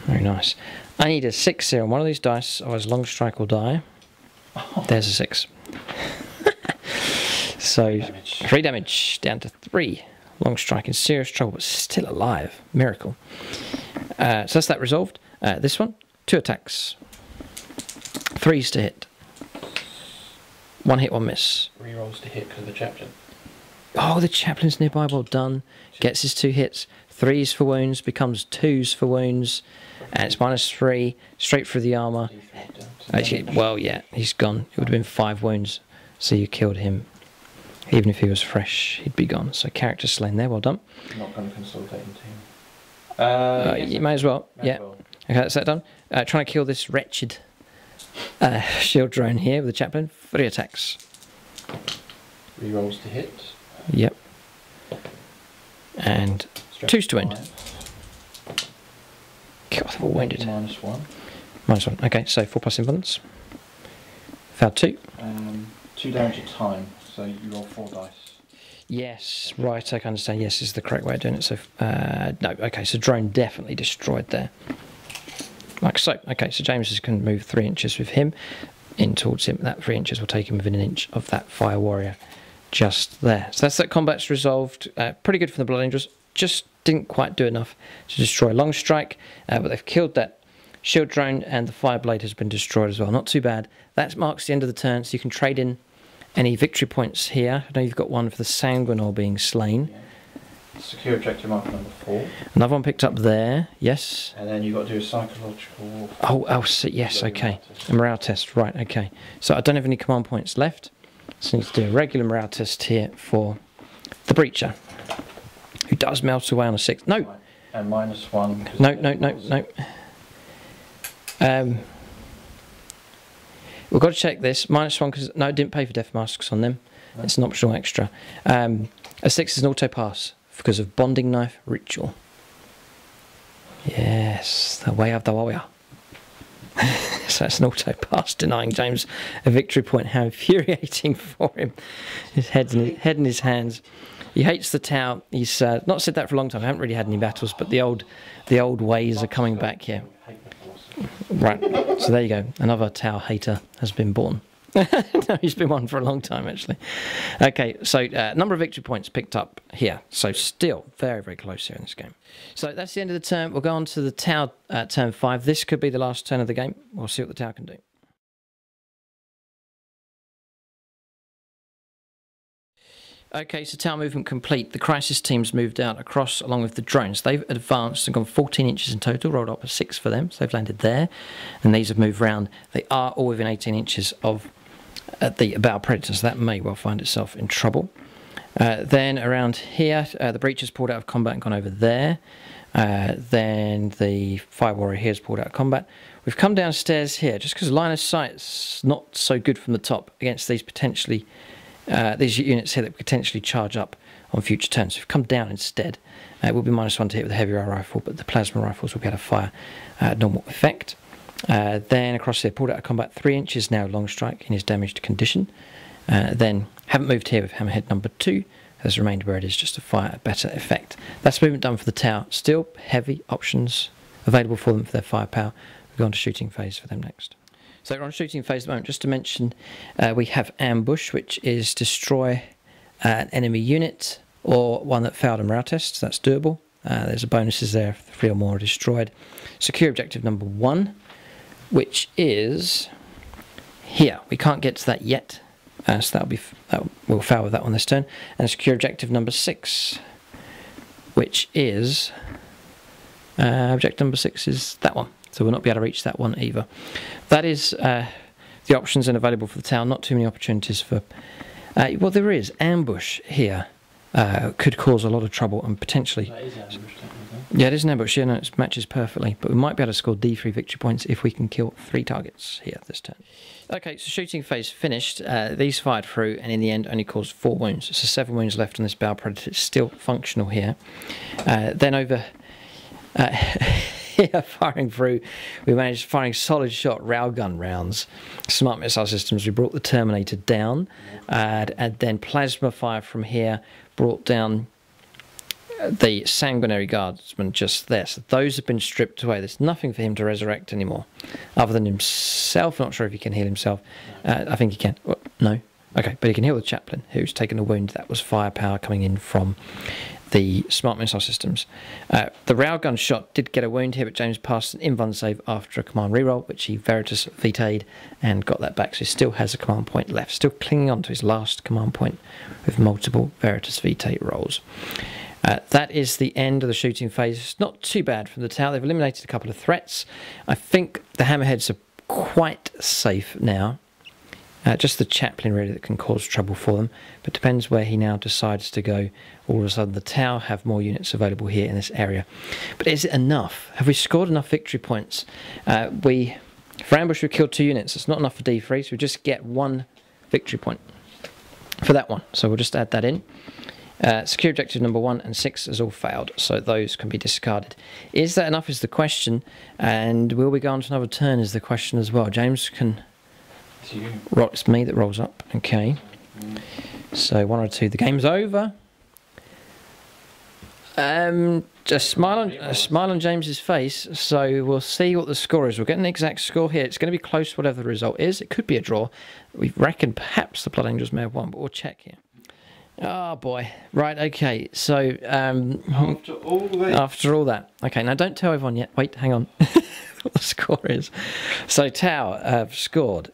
Very nice. I need a 6 here on one of these dice, otherwise long strike will die. There's a 6. So, 3 damage, down to 3. Long strike in serious trouble, but still alive. Miracle. So that's that resolved. This one, 2 attacks. 3s to hit. 1 hit, 1 miss. Rerolls to hit because of the chaplain. Oh, the chaplain's nearby, well done. Gets his 2 hits. 3s for wounds, becomes 2s for wounds. And it's -3, straight through the armour. Actually, well, yeah, he's gone. It would have been 5 wounds. So you killed him. Even if he was fresh, he'd be gone. So character slain there, well done. Not going to consolidate into him. You may as well, yeah. Well. Okay, that's that done. Trying to kill this wretched shield drone here with the chaplain. 3 attacks. Rerolls to hit. Yep. And 2s to wound. God, they're all wounded. -1. -1. Okay, so 4+ invulns. Failed 2. 2 damage at time, so you roll 4 dice. Yes, right, I can understand. Yes, is the correct way of doing it. So, no, okay, so drone definitely destroyed there. Like so. Okay, so James is going to move 3 inches with him in towards him. That 3 inches will take him within an inch of that fire warrior just there. So that's that combat's resolved. Pretty good for the Blood Angels. Just didn't quite do enough to destroy Long Strike, but they've killed that shield drone and the fire blade has been destroyed as well. Not too bad. That marks the end of the turn, so you can trade in any victory points here. I know you've got one for the Sanguinor being slain. Yeah. Secure objective marker number 4. Another one picked up there, yes. And then you've got to do a psychological... Oh, so, yes, okay. A morale test, right, okay. So I don't have any command points left. So I need to do a regular morale test here for the Breacher, who does melt away on a 6. No! And -1. No. We've got to check this. -1 because no, it didn't pay for death masks on them. No. It's an optional extra. A 6 is an auto pass because of bonding knife ritual. Yes, the way of the warrior. So it's an auto pass denying James a victory point. How infuriating for him. His head in his hands. He hates the Tau. He's not said that for a long time. I haven't really had any battles, but the old ways are coming back here. Right, so there you go. Another Tau hater has been born. No, he's been one for a long time, actually. Okay, so number of victory points picked up here. So still very, very close here in this game. So that's the end of the turn. We'll go on to the Tau turn 5. This could be the last turn of the game. We'll see what the Tau can do. Okay, so Tau movement complete. The crisis team's moved out across along with the drones. They've advanced and gone 14 inches in total, rolled up a 6 for them, so they've landed there. And these have moved round. They are all within 18 inches of the Battle Predator, so that may well find itself in trouble. Then around here, the Breacher's pulled out of combat and gone over there. Then the Fire Warrior here has pulled out of combat. We've come downstairs here, just because line of sight's not so good from the top against these potentially... these units here that potentially charge up on future turns. So we've come down instead. It will be -1 to hit with the heavy rifle, but the plasma rifles will be able to fire at normal effect. Then across here, pulled out of combat 3 inches now, Long Strike in his damaged condition. Then haven't moved here with Hammerhead number 2, has remained where it is just to fire a better effect. That's movement done for the Tau. Still heavy options available for them for their firepower. We'll go on to shooting phase for them next. So we're on shooting phase at the moment. Just to mention, we have ambush, which is destroy an enemy unit or one that failed a morale test. So that's doable. There's a bonuses there if 3 or more are destroyed. Secure objective number 1, which is here. We can't get to that yet, so we'll fail with that one this turn. And secure objective number 6, which is objective number 6 is that one. So we'll not be able to reach that one either. That is the options and available for the Tau. Not too many opportunities for... well, there is. Ambush here could cause a lot of trouble and potentially... That is ambush, technically. Yeah, it is an ambush. Yeah, no, it matches perfectly. But we might be able to score D3 victory points if we can kill 3 targets here this turn. Okay, so shooting phase finished. These fired through and in the end only caused 4 wounds. So 7 wounds left on this Battle Predator. It's still functional here. Then over... here, firing through, we managed firing solid shot railgun rounds, smart missile systems. We brought the Terminator down, and then plasma fire from here brought down the sanguinary guardsman just there. So those have been stripped away. There's nothing for him to resurrect anymore, other than himself. Not sure if he can heal himself. I think he can. Well, no. Okay, but he can heal the chaplain, who's taken a wound. That was firepower coming in from the smart missile systems. The railgun shot did get a wound here, but James passed an invuln save after a command reroll, which he Veritas vetoed and got that back. So he still has a command point left, still clinging on to his last command point with multiple Veritas veto rolls. That is the end of the shooting phase. It's not too bad from the tower. They've eliminated a couple of threats. I think the hammerheads are quite safe now. Just the chaplain really that can cause trouble for them, but depends where he now decides to go. All of a sudden the tower have more units available here in this area. But is it enough? Have we scored enough victory points? For ambush we killed 2 units. It's not enough for D3, so we just get 1 victory point for that one. So we'll just add that in. Secure objective number 1 and 6 has all failed, so those can be discarded. Is that enough is the question, and will we go on to another turn is the question as well. James can... It's me that rolls up. Okay. So 1 or 2. The game's over. Just smile on James's face. So we'll see what the score is. We'll get an exact score here. It's going to be close, whatever the result is. It could be a draw. We reckon perhaps the Blood Angels may have won, but we'll check here. Oh boy. Right. Okay. So after all that. Okay. Now don't tell everyone yet. Wait. Hang on. What the score is. So Tower have scored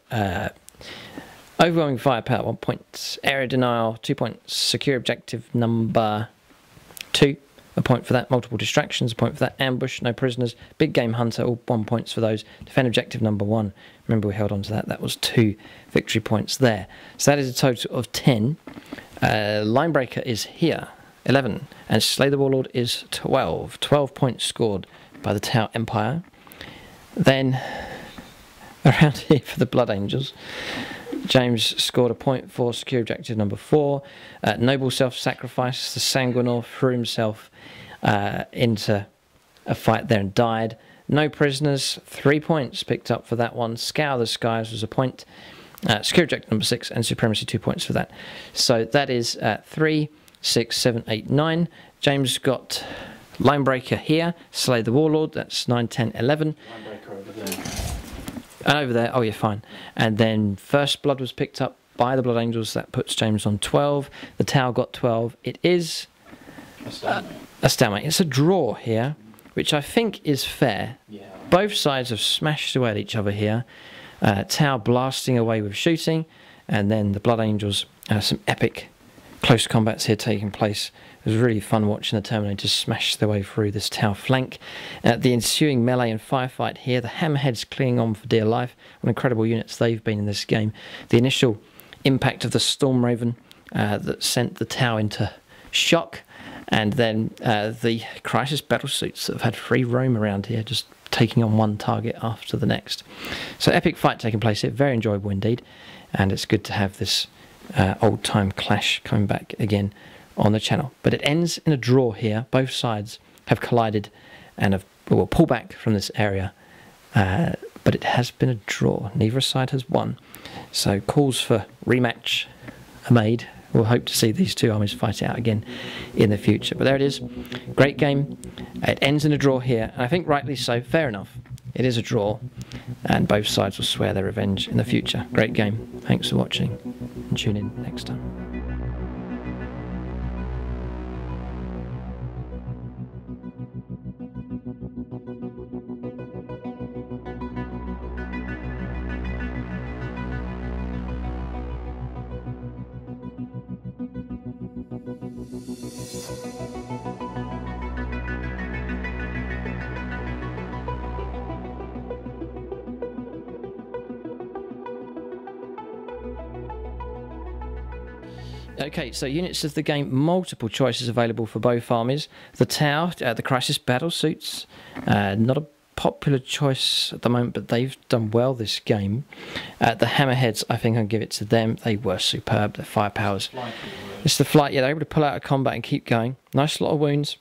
overwhelming firepower 1 point, area denial 2 points, secure objective number 2 a point for that, multiple distractions a point for that, ambush, no prisoners, big game hunter, all 1 points for those, defend objective number 1, remember we held on to that, that was 2 victory points there. So that is a total of 10. Linebreaker is here 11, and Slay the Warlord is 12 points scored by the Tau Empire. Then around here for the Blood Angels, James scored a point for secure objective number 4. Noble self-sacrifice. The Sanguinor threw himself into a fight there and died. No prisoners. 3 points picked up for that one. Scour the Skies was a point. Secure objective number 6 and supremacy 2 points for that. So that is 3, 6, 7, 8, 9. James got Linebreaker here. Slay the Warlord. That's 9, 10, 11. Linebreaker over there. Over there, oh yeah, fine. And then First Blood was picked up by the Blood Angels. That puts James on 12. The Tau got 12. It is a stalemate. It's a draw here, which I think is fair. Yeah. Both sides have smashed away at each other here. Tau blasting away with shooting, and then the Blood Angels, some epic close combats here taking place. It was really fun watching the Terminators smash their way through this Tau flank. The ensuing melee and firefight here, the Hammerheads clinging on for dear life. What incredible units they've been in this game. The initial impact of the Storm Raven that sent the Tau into shock, and then the Crisis battlesuits that have had free roam around here, just taking on one target after the next. So epic fight taking place here, very enjoyable indeed, and it's good to have this old time clash coming back again on the channel. But it ends in a draw here. Both sides have collided and will pull back from this area, but it has been a draw. Neither side has won, so calls for rematch are made. We'll hope to see these two armies fight it out again in the future. But there it is, great game. It ends in a draw here, and I think rightly so. Fair enough, it is a draw, and both sides will swear their revenge in the future. Great game. Thanks for watching, and tune in next time. Okay, so units of the game, multiple choices available for both armies. The Tau, the Crisis battlesuits, not a popular choice at the moment, but they've done well this game. The Hammerheads, I think I'll give it to them. They were superb. Their firepower's... It's the flight, yeah, they're able to pull out of combat and keep going. Nice lot of wounds,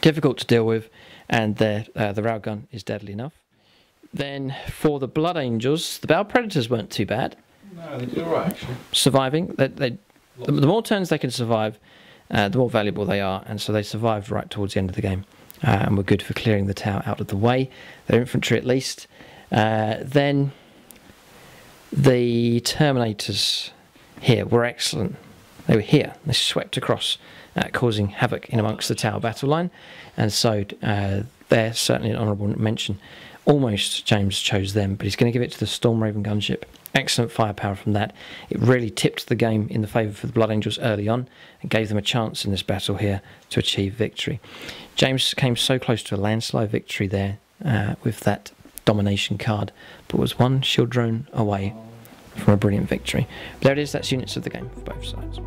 difficult to deal with, and the railgun is deadly enough. Then for the Blood Angels, the Battle Predators weren't too bad. No, they did alright actually. Surviving, the more turns they can survive, the more valuable they are, and so they survived right towards the end of the game, and were good for clearing the tower out of the way. Their infantry at least. Then the Terminators here were excellent. They were here. They swept across, causing havoc in amongst the tower battle line, and so they're certainly an honourable mention. Almost James chose them, but he's going to give it to the Storm Raven gunship. Excellent firepower from that. It really tipped the game in the favour for the Blood Angels early on and gave them a chance in this battle here to achieve victory. James came so close to a landslide victory there with that domination card, but was one shield drone away from a brilliant victory. But there it is, that's units of the game for both sides.